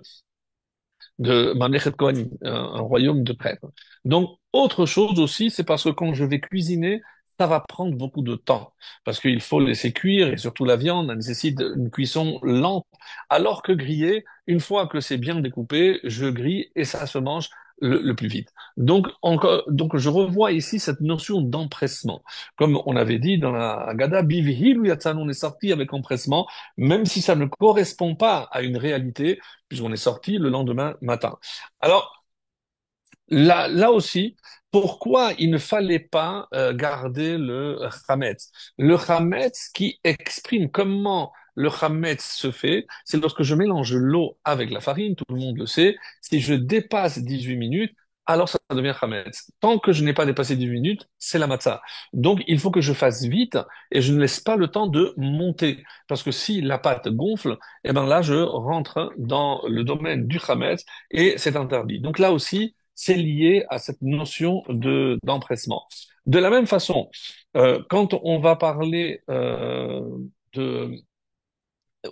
Mamlechet Kohanim, un royaume de prêtres. Donc, autre chose aussi, c'est parce que quand je vais cuisiner, ça va prendre beaucoup de temps, parce qu'il faut laisser cuire, et surtout la viande, elle nécessite une cuisson lente, alors que griller, une fois que c'est bien découpé, je grille et ça se mange le plus vite. Donc, encore, donc, je revois ici cette notion d'empressement. Comme on avait dit dans la Haggadah, Bivhil ou Yatsan, on est sorti avec empressement, même si ça ne correspond pas à une réalité, puisqu'on est sorti le lendemain matin. Alors, là aussi, pourquoi il ne fallait pas garder le chametz? Le chametz qui exprime comment le chametz se fait, c'est lorsque je mélange l'eau avec la farine, tout le monde le sait. Si je dépasse 18 minutes, alors ça devient chametz. Tant que je n'ai pas dépassé 18 minutes, c'est la matzah. Donc il faut que je fasse vite et je ne laisse pas le temps de monter. Parce que si la pâte gonfle, eh ben là je rentre dans le domaine du chametz et c'est interdit. Donc là aussi, c'est lié à cette notion de d'empressement. De la même façon, quand on va parler de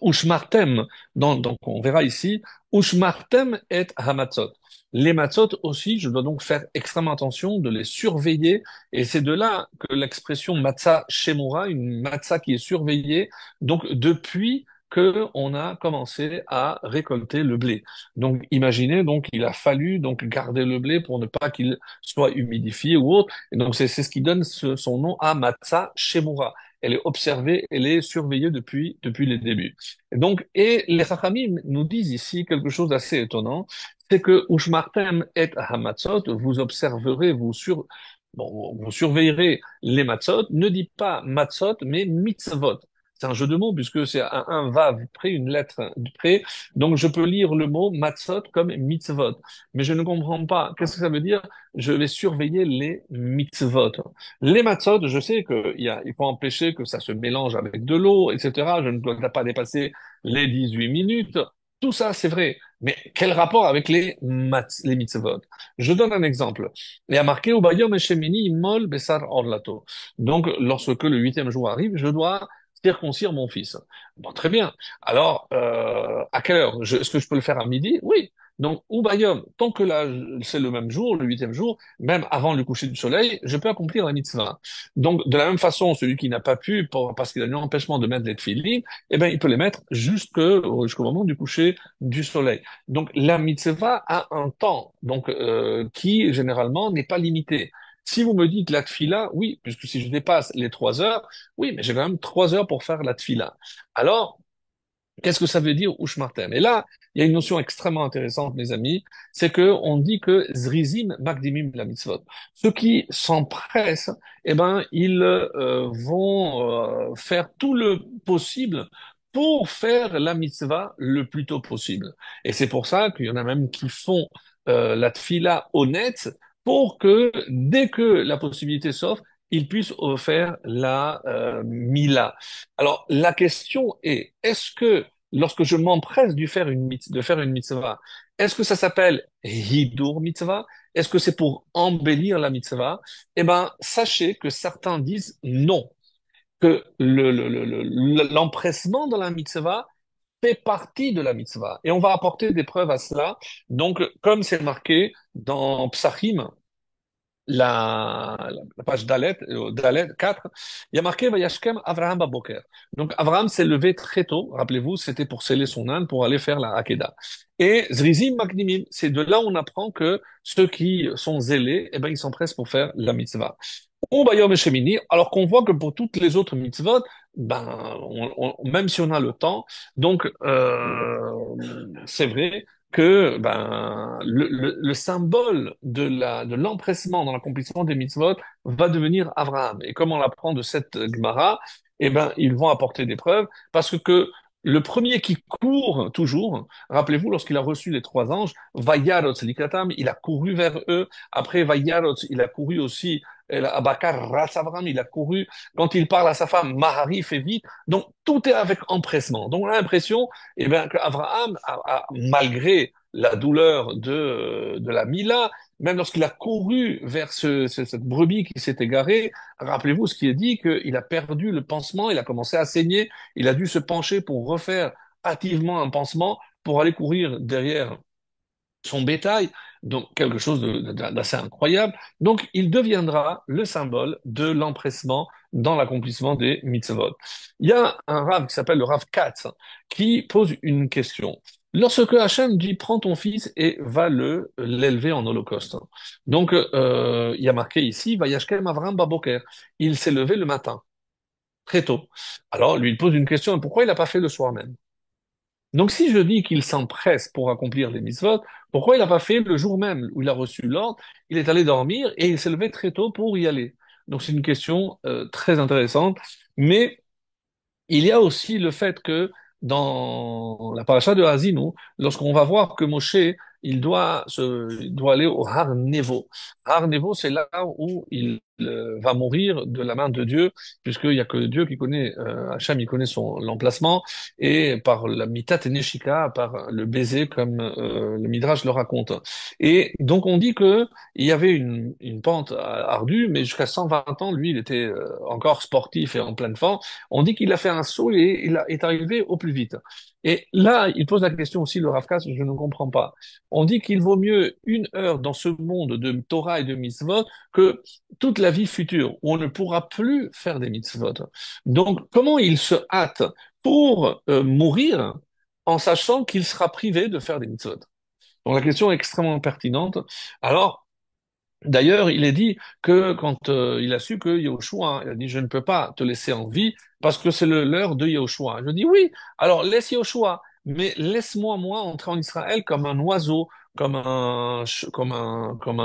Ushmartem, donc on verra ici, Ushmartem et Hamatzot. Les matzot aussi, je dois donc faire extrêmement attention de les surveiller, et c'est de là que l'expression matzah shemura, une matzah qui est surveillée, donc depuis que on a commencé à récolter le blé. Donc imaginez, donc il a fallu donc garder le blé pour ne pas qu'il soit humidifié ou autre, et donc c'est ce qui donne son nom à matzah shemura. Elle est observée, elle est surveillée depuis les débuts. Et les Chachamim nous disent ici quelque chose d'assez étonnant, c'est que Ushmartem et Hamatzot, vous observerez, vous surveillerez les matzot, ne dit pas matzot, mais mitzvot. C'est un jeu de mots puisque c'est un vav près, une lettre près. Donc je peux lire le mot matzot comme mitzvot. Mais je ne comprends pas. Qu'est-ce que ça veut dire? Je vais surveiller les mitzvot. Les matzot, je sais il faut empêcher que ça se mélange avec de l'eau, etc. Je ne dois pas dépasser les 18 minutes. Tout ça, c'est vrai. Mais quel rapport avec les mitzvot? Je donne un exemple. Il y a marqué Ubayom Eshemini Immol Besar Orlato. Donc, lorsque le huitième jour arrive, je dois circoncire mon fils. Bon, très bien. Alors, à quelle heure? Est-ce que je peux le faire à midi? Oui. Donc, Ubayom, tant que là, c'est le même jour, le huitième jour, même avant le coucher du soleil, je peux accomplir la mitzvah. Donc, de la même façon, celui qui n'a pas pu, parce qu'il a eu un empêchement de mettre les tefilines, eh ben, il peut les mettre jusqu'au moment du coucher du soleil. Donc, la mitzvah a un temps, donc, qui, généralement, n'est pas limité. Si vous me dites la tfila, oui, puisque si je dépasse les 3 heures, oui, mais j'ai quand même 3 heures pour faire la tfila. Alors, qu'est-ce que ça veut dire Ushmartem? Et là, il y a une notion extrêmement intéressante, mes amis, c'est que on dit que Zrizim Magdimim la mitzvot. Ceux qui s'empressent, eh ben, ils vont faire tout le possible pour faire la mitzvah le plus tôt possible. Et c'est pour ça qu'il y en a même qui font la tfila honnête pour que dès que la possibilité s'offre, ils puissent faire la mila. Alors, la question est-ce que lorsque je m'empresse de faire une mitzvah, est-ce que ça s'appelle hidur mitzvah? Est-ce que c'est pour embellir la mitzvah? Eh ben, sachez que certains disent non, que l'empressement dans la mitzvah fait partie de la mitzvah. Et on va apporter des preuves à cela. Donc, comme c'est marqué dans Psachim, la page Dalet, Dalet 4, il y a marqué Vayashkem Avraham Baboker. Donc Avraham s'est levé très tôt, rappelez-vous, c'était pour sceller son âne, pour aller faire la Hakeda. Et Zrizim Makdimim, c'est de là où on apprend que ceux qui sont zélés, eh ben, ils s'empressent pour faire la mitzvah. Ou Bayom Shemini, alors qu'on voit que pour toutes les autres mitzvot, ben, même si on a le temps, donc c'est vrai que ben, le symbole de l'empressement dans l'accomplissement des mitzvot va devenir Abraham. Et comme on l'apprend de cette Gemara, eh ben, ils vont apporter des preuves parce que le premier qui court toujours, rappelez-vous, lorsqu'il a reçu les trois anges, Vayarot Likatam, il a couru vers eux. Après Vayarot, il a couru aussi, Abakar Ratsavram, il a couru. Quand il parle à sa femme, Mahari fait vite. Donc tout est avec empressement. Donc on a l'impression eh bien, qu'Abraham, malgré la douleur de la Mila, même lorsqu'il a couru vers cette brebis qui s'est égarée, rappelez-vous ce qui est dit, qu'il a perdu le pansement, il a commencé à saigner, il a dû se pencher pour refaire hâtivement un pansement pour aller courir derrière son bétail, donc quelque chose d'assez incroyable. Donc, il deviendra le symbole de l'empressement dans l'accomplissement des mitzvot. Il y a un Rav qui s'appelle le Rav Katz qui pose une question. Lorsque Hachem dit prends ton fils et va l'élever en holocauste. Donc, il y a marqué ici, Vayashkem Avram Baboker. Il s'est levé le matin, très tôt. Alors, lui, il pose une question, pourquoi il n'a pas fait le soir même? Donc, si je dis qu'il s'empresse pour accomplir les mitzvot, pourquoi il n'a pas fait le jour même où il a reçu l'ordre? Il est allé dormir et il s'est levé très tôt pour y aller. Donc, c'est une question très intéressante. Mais il y a aussi le fait que dans la paracha de Hazinu, lorsqu'on va voir que Moshe, il doit aller au Har Nevo. Har Nevo, c'est là où il va mourir de la main de Dieu, puisqu'il n'y a que Dieu qui connaît, Hachem, il connaît l'emplacement, et par la mitat et neshika, par le baiser, comme le Midrash le raconte. Et donc on dit que il y avait une pente ardue, mais jusqu'à 120 ans, lui, il était encore sportif et en pleine forme. On dit qu'il a fait un saut et est arrivé au plus vite. Et là, il pose la question aussi, le Rav Katz, je ne comprends pas. On dit qu'il vaut mieux 1 heure dans ce monde de Torah et de mitzvot que toute la vie future, où on ne pourra plus faire des mitzvot. Donc, comment il se hâte pour mourir en sachant qu'il sera privé de faire des mitzvot? Donc, la question est extrêmement pertinente. Alors, d'ailleurs, il est dit que quand il a su que Yahushua, hein, il a dit, je ne peux pas te laisser en vie parce que c'est l'heure de Yahushua. Je dis, oui, alors laisse Yahushua, mais laisse-moi, moi, entrer en Israël comme un oiseau, comme un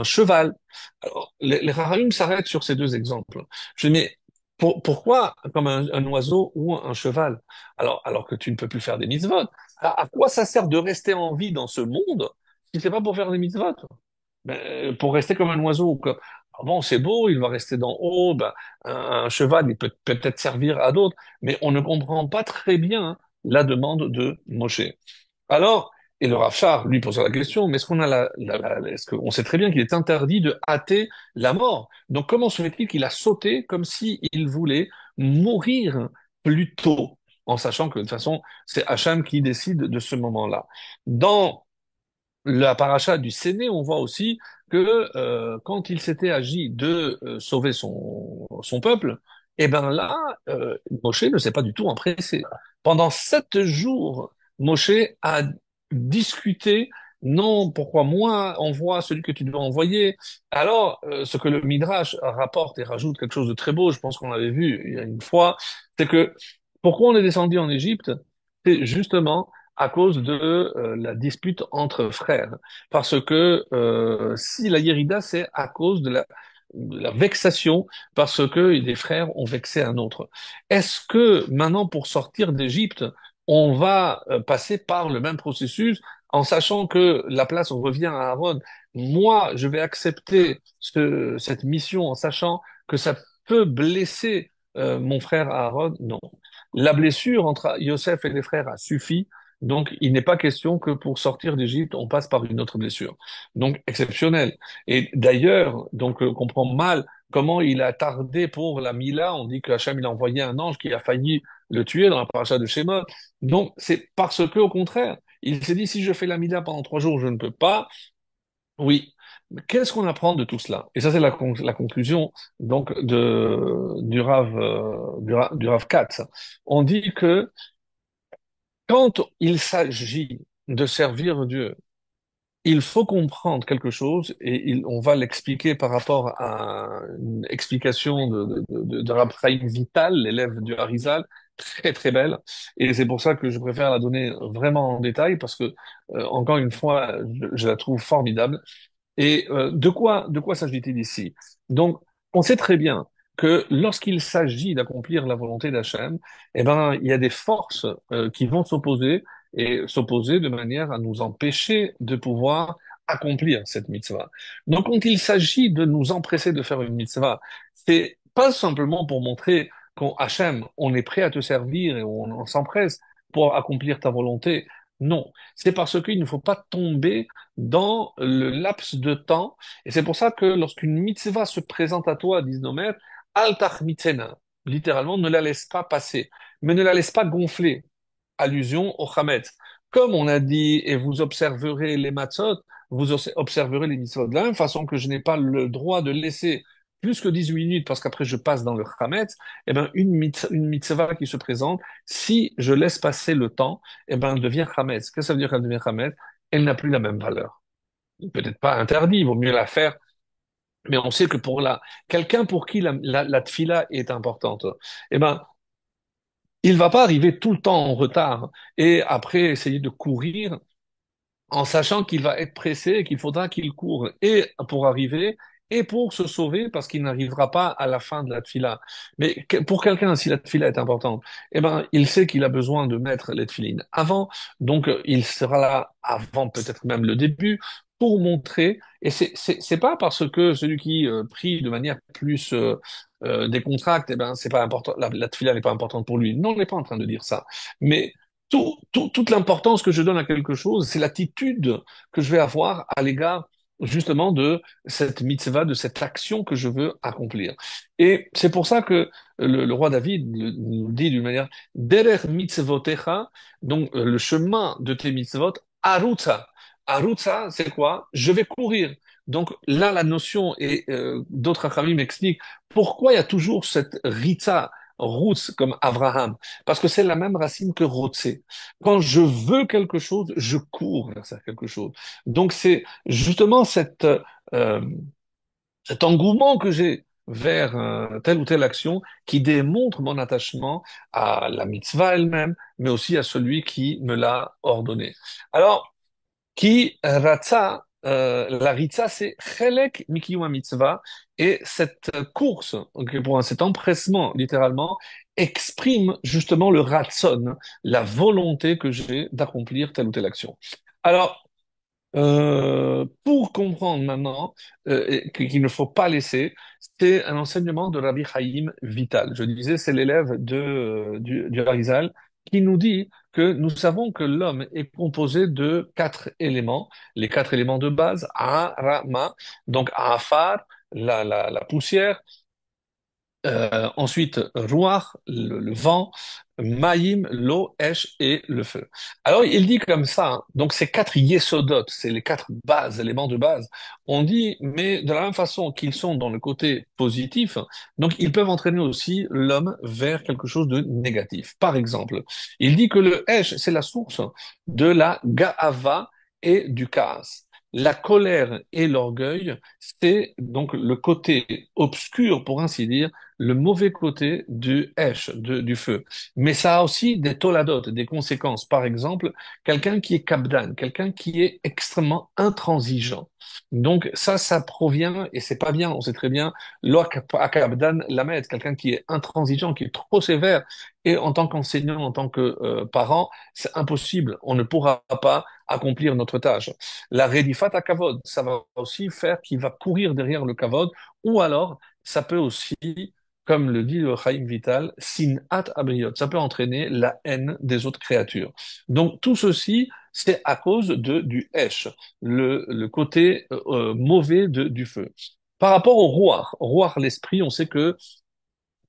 cheval. Alors, les Raham s'arrêtent sur ces deux exemples. Je dis, mais pourquoi comme un oiseau ou un cheval? Alors que tu ne peux plus faire des mitzvot. À quoi ça sert de rester en vie dans ce monde si c'est pas pour faire des mitzvot? Ben, pour rester comme un oiseau. Ah bon, c'est beau, il va rester d'en haut, ben, un cheval, il peut peut-être servir à d'autres, mais on ne comprend pas très bien la demande de Moshe. Alors, et le Rav Shach, lui, pose la question, mais est-ce qu'on a est-ce qu'on sait très bien qu'il est interdit de hâter la mort? Donc, comment se fait-il qu'il a sauté comme s'il voulait mourir plus tôt, en sachant que, de toute façon, c'est Hacham qui décide de ce moment-là. Dans la paracha du Séné, on voit aussi que quand il s'était agi de sauver son peuple, eh ben là, Moshe ne s'est pas du tout empressé. Pendant 7 jours, Moshe a discuté, non, pourquoi moi, envoie celui que tu dois envoyer. Alors, ce que le Midrash rapporte et rajoute quelque chose de très beau, je pense qu'on l'avait vu il y a une fois, c'est que pourquoi on est descendu en Égypte? C'est justement à cause de la dispute entre frères. Parce que si la Yérida, c'est à cause de la vexation, parce que des frères ont vexé un autre. Est-ce que maintenant, pour sortir d'Égypte, on va passer par le même processus en sachant que la place revient à Aaron? Moi, je vais accepter cette mission en sachant que ça peut blesser mon frère Aaron? Non. La blessure entre Yosef et les frères a suffi, donc il n'est pas question que pour sortir d'Égypte, on passe par une autre blessure. Donc exceptionnel. Et d'ailleurs, donc on comprend mal comment il a tardé pour la Mila. On dit que Hachem il a envoyé un ange qui a failli le tuer dans la paracha de Shemot. Donc c'est parce que au contraire, il s'est dit si je fais la Mila pendant 3 jours, je ne peux pas. Oui, Qu'est-ce qu'on apprend de tout cela? Et ça, c'est la conclusion donc du Rav Katz. On dit que quand il s'agit de servir Dieu, il faut comprendre quelque chose et on va l'expliquer par rapport à une explication de Rab Chaim Vital, l'élève du Harizal, très très belle. Et c'est pour ça que je préfère la donner vraiment en détail parce que, encore une fois, je la trouve formidable. Et de quoi s'agit-il ici? Donc, on sait très bien que lorsqu'il s'agit d'accomplir la volonté d'Hachem, eh ben, il y a des forces qui vont s'opposer et s'opposer de manière à nous empêcher de pouvoir accomplir cette mitzvah. Donc, quand il s'agit de nous empresser de faire une mitzvah, c'est pas simplement pour montrer qu'en Hachem, on est prêt à te servir et on s'empresse pour accomplir ta volonté. Non, c'est parce qu'il ne faut pas tomber dans le laps de temps. Et c'est pour ça que lorsqu'une mitzvah se présente à toi, disent nos maîtres, al tachmitzena, littéralement, ne la laisse pas passer, mais ne la laisse pas gonfler. Allusion au chametz. Comme on a dit, et vous observerez les matzot, vous observerez les mitzvot. De la même façon que je n'ai pas le droit de laisser plus que 18 minutes parce qu'après je passe dans le chametz, eh ben, une mitzvah qui se présente, si je laisse passer le temps, eh ben, elle devient chametz. Qu'est-ce que ça veut dire qu'elle devient chametz? Elle n'a plus la même valeur. Peut-être pas interdit, il vaut mieux la faire. Mais on sait que pour quelqu'un pour qui la tfila est importante, eh ben, il va pas arriver tout le temps en retard et après essayer de courir en sachant qu'il va être pressé et qu'il faudra qu'il court et pour arriver et pour se sauver parce qu'il n'arrivera pas à la fin de la tfila. Mais pour quelqu'un, si la tfila est importante, eh ben, il sait qu'il a besoin de mettre les tfilines avant, donc il sera là avant peut-être même le début pour montrer, et c'est pas parce que celui qui prie de manière plus décontracte, eh ben, c'est pas important, la tfila n'est pas importante pour lui. Non, on n'est pas en train de dire ça. Mais toute l'importance que je donne à quelque chose, c'est l'attitude que je vais avoir à l'égard justement de cette mitzvah, de cette action que je veux accomplir. Et c'est pour ça que le roi David nous dit d'une manière, Derer mitzvotecha, donc le chemin de tes mitzvot, arutza. Arutza, c'est quoi? Je vais courir. Donc là, la notion, et d'autres achamim m'expliquent pourquoi il y a toujours cette ritza, roots comme Abraham. Parce que c'est la même racine que rotse. Quand je veux quelque chose, je cours vers ça quelque chose. Donc c'est justement euh, cet engouement que j'ai vers telle ou telle action qui démontre mon attachement à la mitzvah elle-même, mais aussi à celui qui me l'a ordonné. Alors, qui ratza, la ritza, c'est chelek mikiyuma mitzvah, et cette course, ok, cet empressement, littéralement, exprime justement le ratson, la volonté que j'ai d'accomplir telle ou telle action. Alors, pour comprendre maintenant qu'il ne faut pas laisser, c'est un enseignement de Rabbi Chaim Vital. Je disais, c'est l'élève du Harizal qui nous dit que nous savons que l'homme est composé de quatre éléments, les quatre éléments de base, Arama, donc Afar, la poussière, ensuite, Ruach, le vent, Maïm, l'eau, Esh et le feu. Alors, il dit comme ça, hein, donc ces quatre yesodot, c'est les quatre bases, éléments de base. On dit, mais de la même façon qu'ils sont dans le côté positif, donc ils peuvent entraîner aussi l'homme vers quelque chose de négatif. Par exemple, il dit que le Esh, c'est la source de la Ga'ava et du Kaas. La colère et l'orgueil, c'est donc le côté obscur, pour ainsi dire, le mauvais côté du esh, du feu. Mais ça a aussi des toladot, des conséquences. Par exemple, quelqu'un qui est kabdan, quelqu'un qui est extrêmement intransigeant. Donc ça provient, et c'est pas bien, on sait très bien, lo kabdan lamed, quelqu'un qui est intransigeant, qui est trop sévère. Et en tant qu'enseignant, en tant que parent, c'est impossible. On ne pourra pas accomplir notre tâche. La redifat à kavod, ça va aussi faire qu'il va courir derrière le kavod, ou alors ça peut aussi, comme le dit le Chaim Vital, sinat abriot, ça peut entraîner la haine des autres créatures. Donc tout ceci, c'est à cause du esh, le côté mauvais du feu. Par rapport au roi l'esprit, on sait que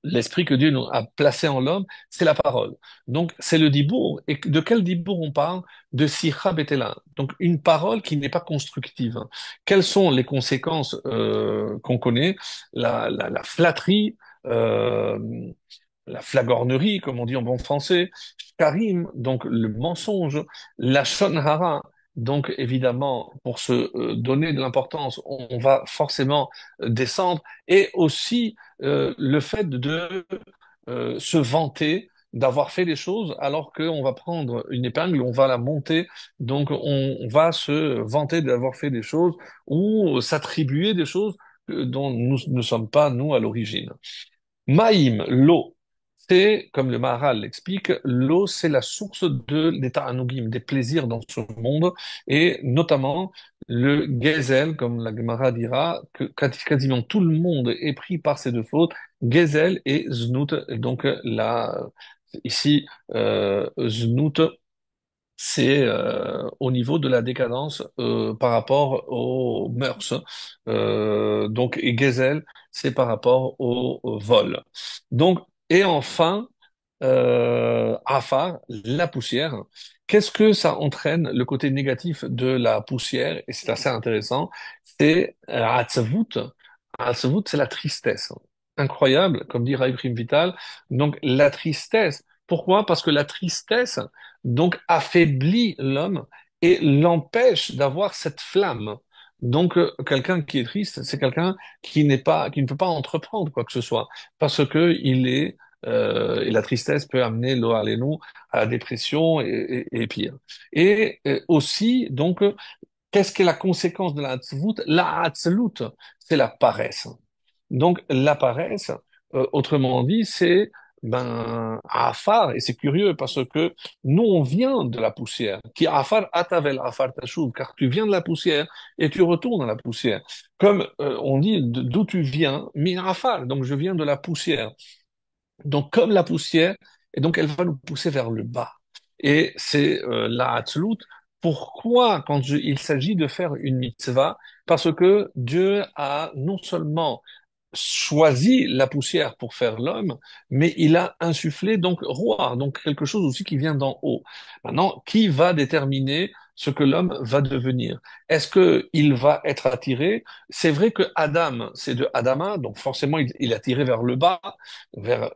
l'esprit que Dieu nous a placé en l'homme, c'est la parole. Donc, c'est le dibour. Et de quel dibour on parle? De sicha betela. Donc, une parole qui n'est pas constructive. Quelles sont les conséquences qu'on connaît? La flatterie, euh, la flagornerie, comme on dit en bon français, Karim, donc le mensonge, la shonhara. Donc évidemment, pour se donner de l'importance, on va forcément descendre. Et aussi le fait de se vanter d'avoir fait des choses alors qu'on va prendre une épingle, on va la monter, donc on va se vanter d'avoir fait des choses ou s'attribuer des choses dont nous ne sommes pas, nous, à l'origine. Maïm, l'eau, c'est, comme le Maharal l'explique, l'eau, c'est la source de l'état anugim, des plaisirs dans ce monde, et notamment le gezel, comme la Gemara dira, que quasiment tout le monde est pris par ces deux fautes, gezel et znout. Et donc là, ici, znout, c'est au niveau de la décadence par rapport aux mœurs. Donc, et Gezel, c'est par rapport au vol. Donc, et enfin, Afar, la poussière. Qu'est-ce que ça entraîne, le côté négatif de la poussière? Et c'est assez intéressant. C'est Atzavut. Atzavut, c'est la tristesse. Incroyable, comme dit Raïbrim Vital. Donc, la tristesse. Pourquoi? Parce que la tristesse, donc, affaiblit l'homme et l'empêche d'avoir cette flamme. Donc, quelqu'un qui est triste, c'est quelqu'un qui ne peut pas entreprendre quoi que ce soit, parce que il est et la tristesse peut amener l'eau à la dépression et pire. Et aussi, donc, qu'est-ce qu'est la conséquence de la hatzlut? La hatzlut, c'est la paresse. Donc, la paresse, autrement dit, c'est afar, et c'est curieux parce que nous, on vient de la poussière. Qui afar atavel afar tashuv, car tu viens de la poussière et tu retournes à la poussière. Comme on dit, d'où tu viens, min afar, donc je viens de la poussière. Donc, comme la poussière, et donc elle va nous pousser vers le bas. Et c'est la Hatzout. Pourquoi, il s'agit de faire une mitzvah? Parce que Dieu a non seulement choisi la poussière pour faire l'homme, mais il a insufflé donc roi, donc quelque chose aussi qui vient d'en haut. Maintenant, qui va déterminer ce que l'homme va devenir? Est-ce que il va être attiré? C'est vrai que Adam, c'est de Adama, donc forcément il est attiré vers le bas, vers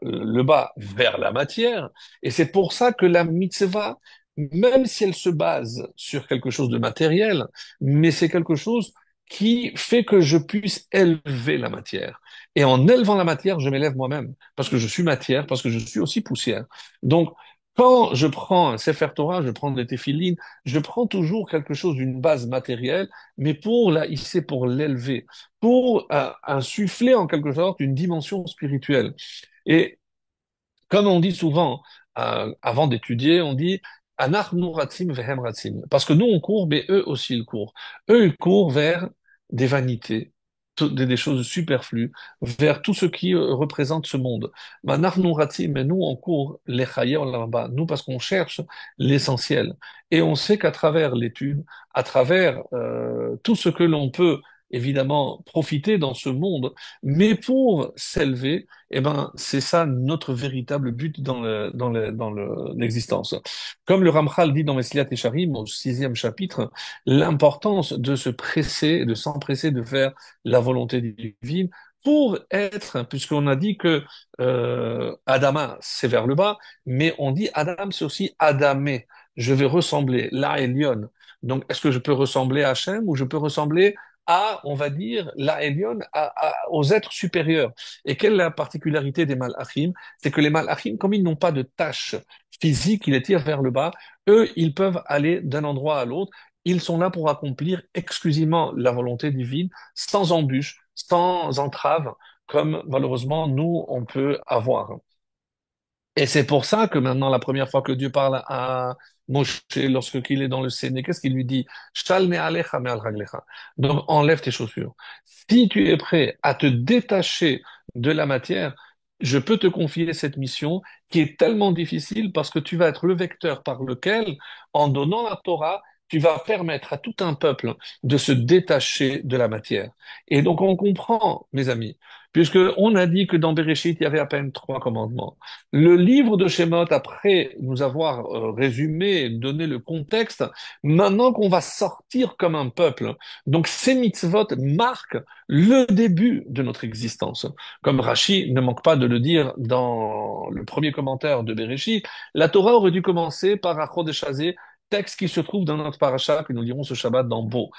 la matière, et c'est pour ça que la mitzvah, même si elle se base sur quelque chose de matériel, mais c'est quelque chose qui fait que je puisse élever la matière. Et en élevant la matière, je m'élève moi-même, parce que je suis matière, parce que je suis aussi poussière. Donc, quand je prends un Sefer Torah, je prends des téphilines, je prends toujours quelque chose d'une base matérielle, mais pour la hisser, pour l'élever, pour insuffler en quelque sorte une dimension spirituelle. Et comme on dit souvent, avant d'étudier, on dit Anachnu ratzim vehem ratzim. Parce que nous, on court, mais eux aussi, ils courent. Eux, ils courent vers des vanités, des choses superflues, vers tout ce qui représente ce monde. Anachnu ratzim, mais nous, on court les là-bas. Nous, parce qu'on cherche l'essentiel. Et on sait qu'à travers l'étude, à travers tout ce que l'on peut, évidemment, profiter dans ce monde, mais pour s'élever, eh ben, c'est ça notre véritable but l'existence. Comme le Ramchal dit dans Mesilat Yesharim, au sixième chapitre, l'importance de se presser, de s'empresser de faire la volonté divine pour être, puisqu'on a dit que Adama, c'est vers le bas, mais on dit Adam, c'est aussi Adamé. Je vais ressembler, la Elion. Donc, est-ce que je peux ressembler à Hachem ou je peux ressembler à, on va dire, la Elion, aux êtres supérieurs? Et quelle est la particularité des malachim? C'est que les malachim, comme ils n'ont pas de tâches physiques qui les tirent vers le bas, eux, ils peuvent aller d'un endroit à l'autre. Ils sont là pour accomplir exclusivement la volonté divine, sans embûche, sans entrave, comme malheureusement nous, on peut avoir. Et c'est pour ça que maintenant, la première fois que Dieu parle à Moshe, lorsqu'il est dans le Séné, qu'est-ce qu'il lui dit? Shal ne'alecha me'al raglecha. Donc, enlève tes chaussures. Si tu es prêt à te détacher de la matière, je peux te confier cette mission qui est tellement difficile parce que tu vas être le vecteur par lequel, en donnant la Torah, tu vas permettre à tout un peuple de se détacher de la matière. Et donc on comprend, mes amis, puisque on a dit que dans Bereshit, il y avait à peine 3 commandements. Le livre de Shemot, après nous avoir résumé, donné le contexte, maintenant qu'on va sortir comme un peuple. Donc ces mitzvot marquent le début de notre existence. Comme Rashi ne manque pas de le dire dans le premier commentaire de Bereshit, la Torah aurait dû commencer par Achod Shazé, texte qui se trouve dans notre paracha que nous lirons ce Shabbat dans Beau.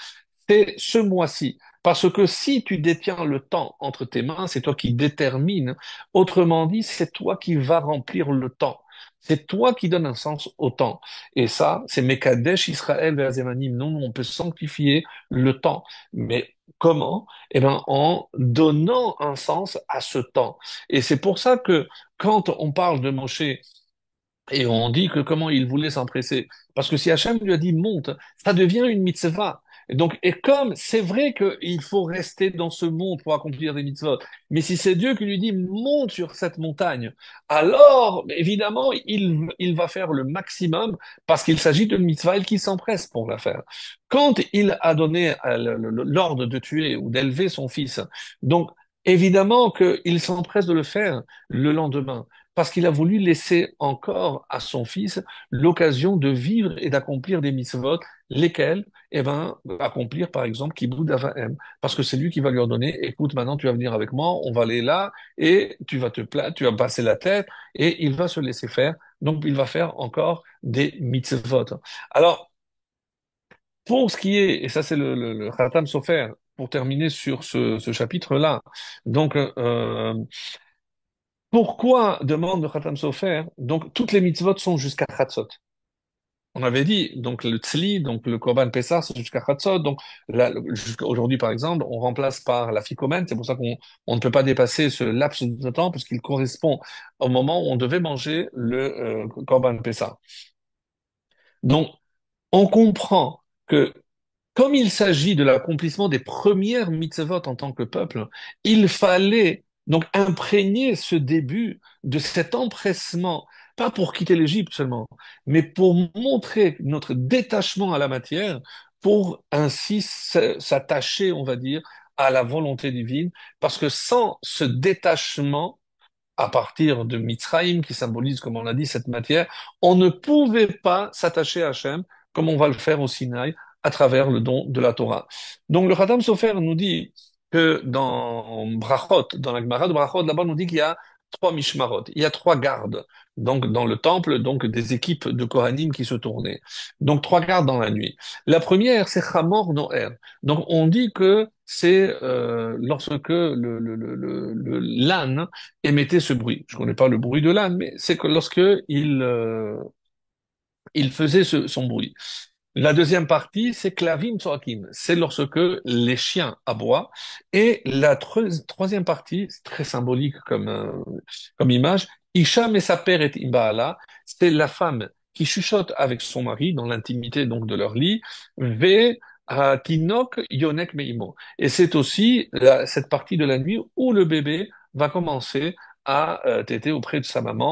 C'est ce mois-ci. Parce que si tu détiens le temps entre tes mains, c'est toi qui détermines. Autrement dit, c'est toi qui vas remplir le temps. C'est toi qui donnes un sens au temps. Et ça, c'est Mekadesh Israël Ve'azemanim. Non, on peut sanctifier le temps. Mais comment? Eh ben, en donnant un sens à ce temps. Et c'est pour ça que quand on parle de Moshe, et on dit que comment il voulait s'empresser. Parce que si Hachem lui a dit monte, ça devient une mitzvah. Et donc, et comme c'est vrai qu'il faut rester dans ce monde pour accomplir des mitzvot, mais si c'est Dieu qui lui dit monte sur cette montagne, alors évidemment il va faire le maximum parce qu'il s'agit d'une mitzvah et qu'il s'empresse pour la faire. Quand il a donné l'ordre de tuer ou d'élever son fils, donc évidemment qu'il s'empresse de le faire le lendemain parce qu'il a voulu laisser encore à son fils l'occasion de vivre et d'accomplir des mitzvot, lesquels, eh ben, accomplir par exemple Kibbout Avahem, parce que c'est lui qui va lui ordonner, écoute, maintenant tu vas venir avec moi, on va aller là, et tu vas tu vas passer la tête, et il va se laisser faire, donc il va faire encore des mitzvot. Alors, pour ce qui est, et ça c'est le Khatam Sofer, pour terminer sur ce chapitre-là, donc pourquoi, demande le Khatam Sofer, donc toutes les mitzvot sont jusqu'à Chatzot. On avait dit, donc le tzli, donc le korban Pessah, c'est jusqu'à Chatzot. Donc là, jusqu'à aujourd'hui, par exemple, on remplace par la ficomène. C'est pour ça qu'on ne peut pas dépasser ce laps de temps, puisqu'il correspond au moment où on devait manger le korban Pessah. Donc, on comprend que comme il s'agit de l'accomplissement des premières mitzvot en tant que peuple, il fallait donc imprégner ce début de cet empressement, pas pour quitter l'Égypte seulement, mais pour montrer notre détachement à la matière, pour ainsi s'attacher, on va dire, à la volonté divine, parce que sans ce détachement, à partir de Mitzrayim, qui symbolise, comme on l'a dit, cette matière, on ne pouvait pas s'attacher à Hachem comme on va le faire au Sinaï à travers le don de la Torah. Donc le Khatam Sofer nous dit que dans Brachot, dans la Gemara de Brachot, là-bas, on nous dit qu'il y a 3 mishmarot, il y a 3 gardes. Donc dans le temple, donc des équipes de Kohanim qui se tournaient. Donc 3 gardes dans la nuit. La première, c'est Chamor Noer. Donc on dit que c'est lorsque l'âne émettait ce bruit. Je ne connais pas le bruit de l'âne, mais c'est que lorsque il faisait son bruit. La deuxième partie, c'est Klavim Tsoakim. C'est lorsque les chiens aboient. Et la troisième partie, c'est très symbolique comme image, Isha Mesaper et Imbaala, c'est la femme qui chuchote avec son mari dans l'intimité donc de leur lit, Ve Tinok Yonek Meimo. Et c'est aussi cette partie de la nuit où le bébé va commencer à téter auprès de sa maman.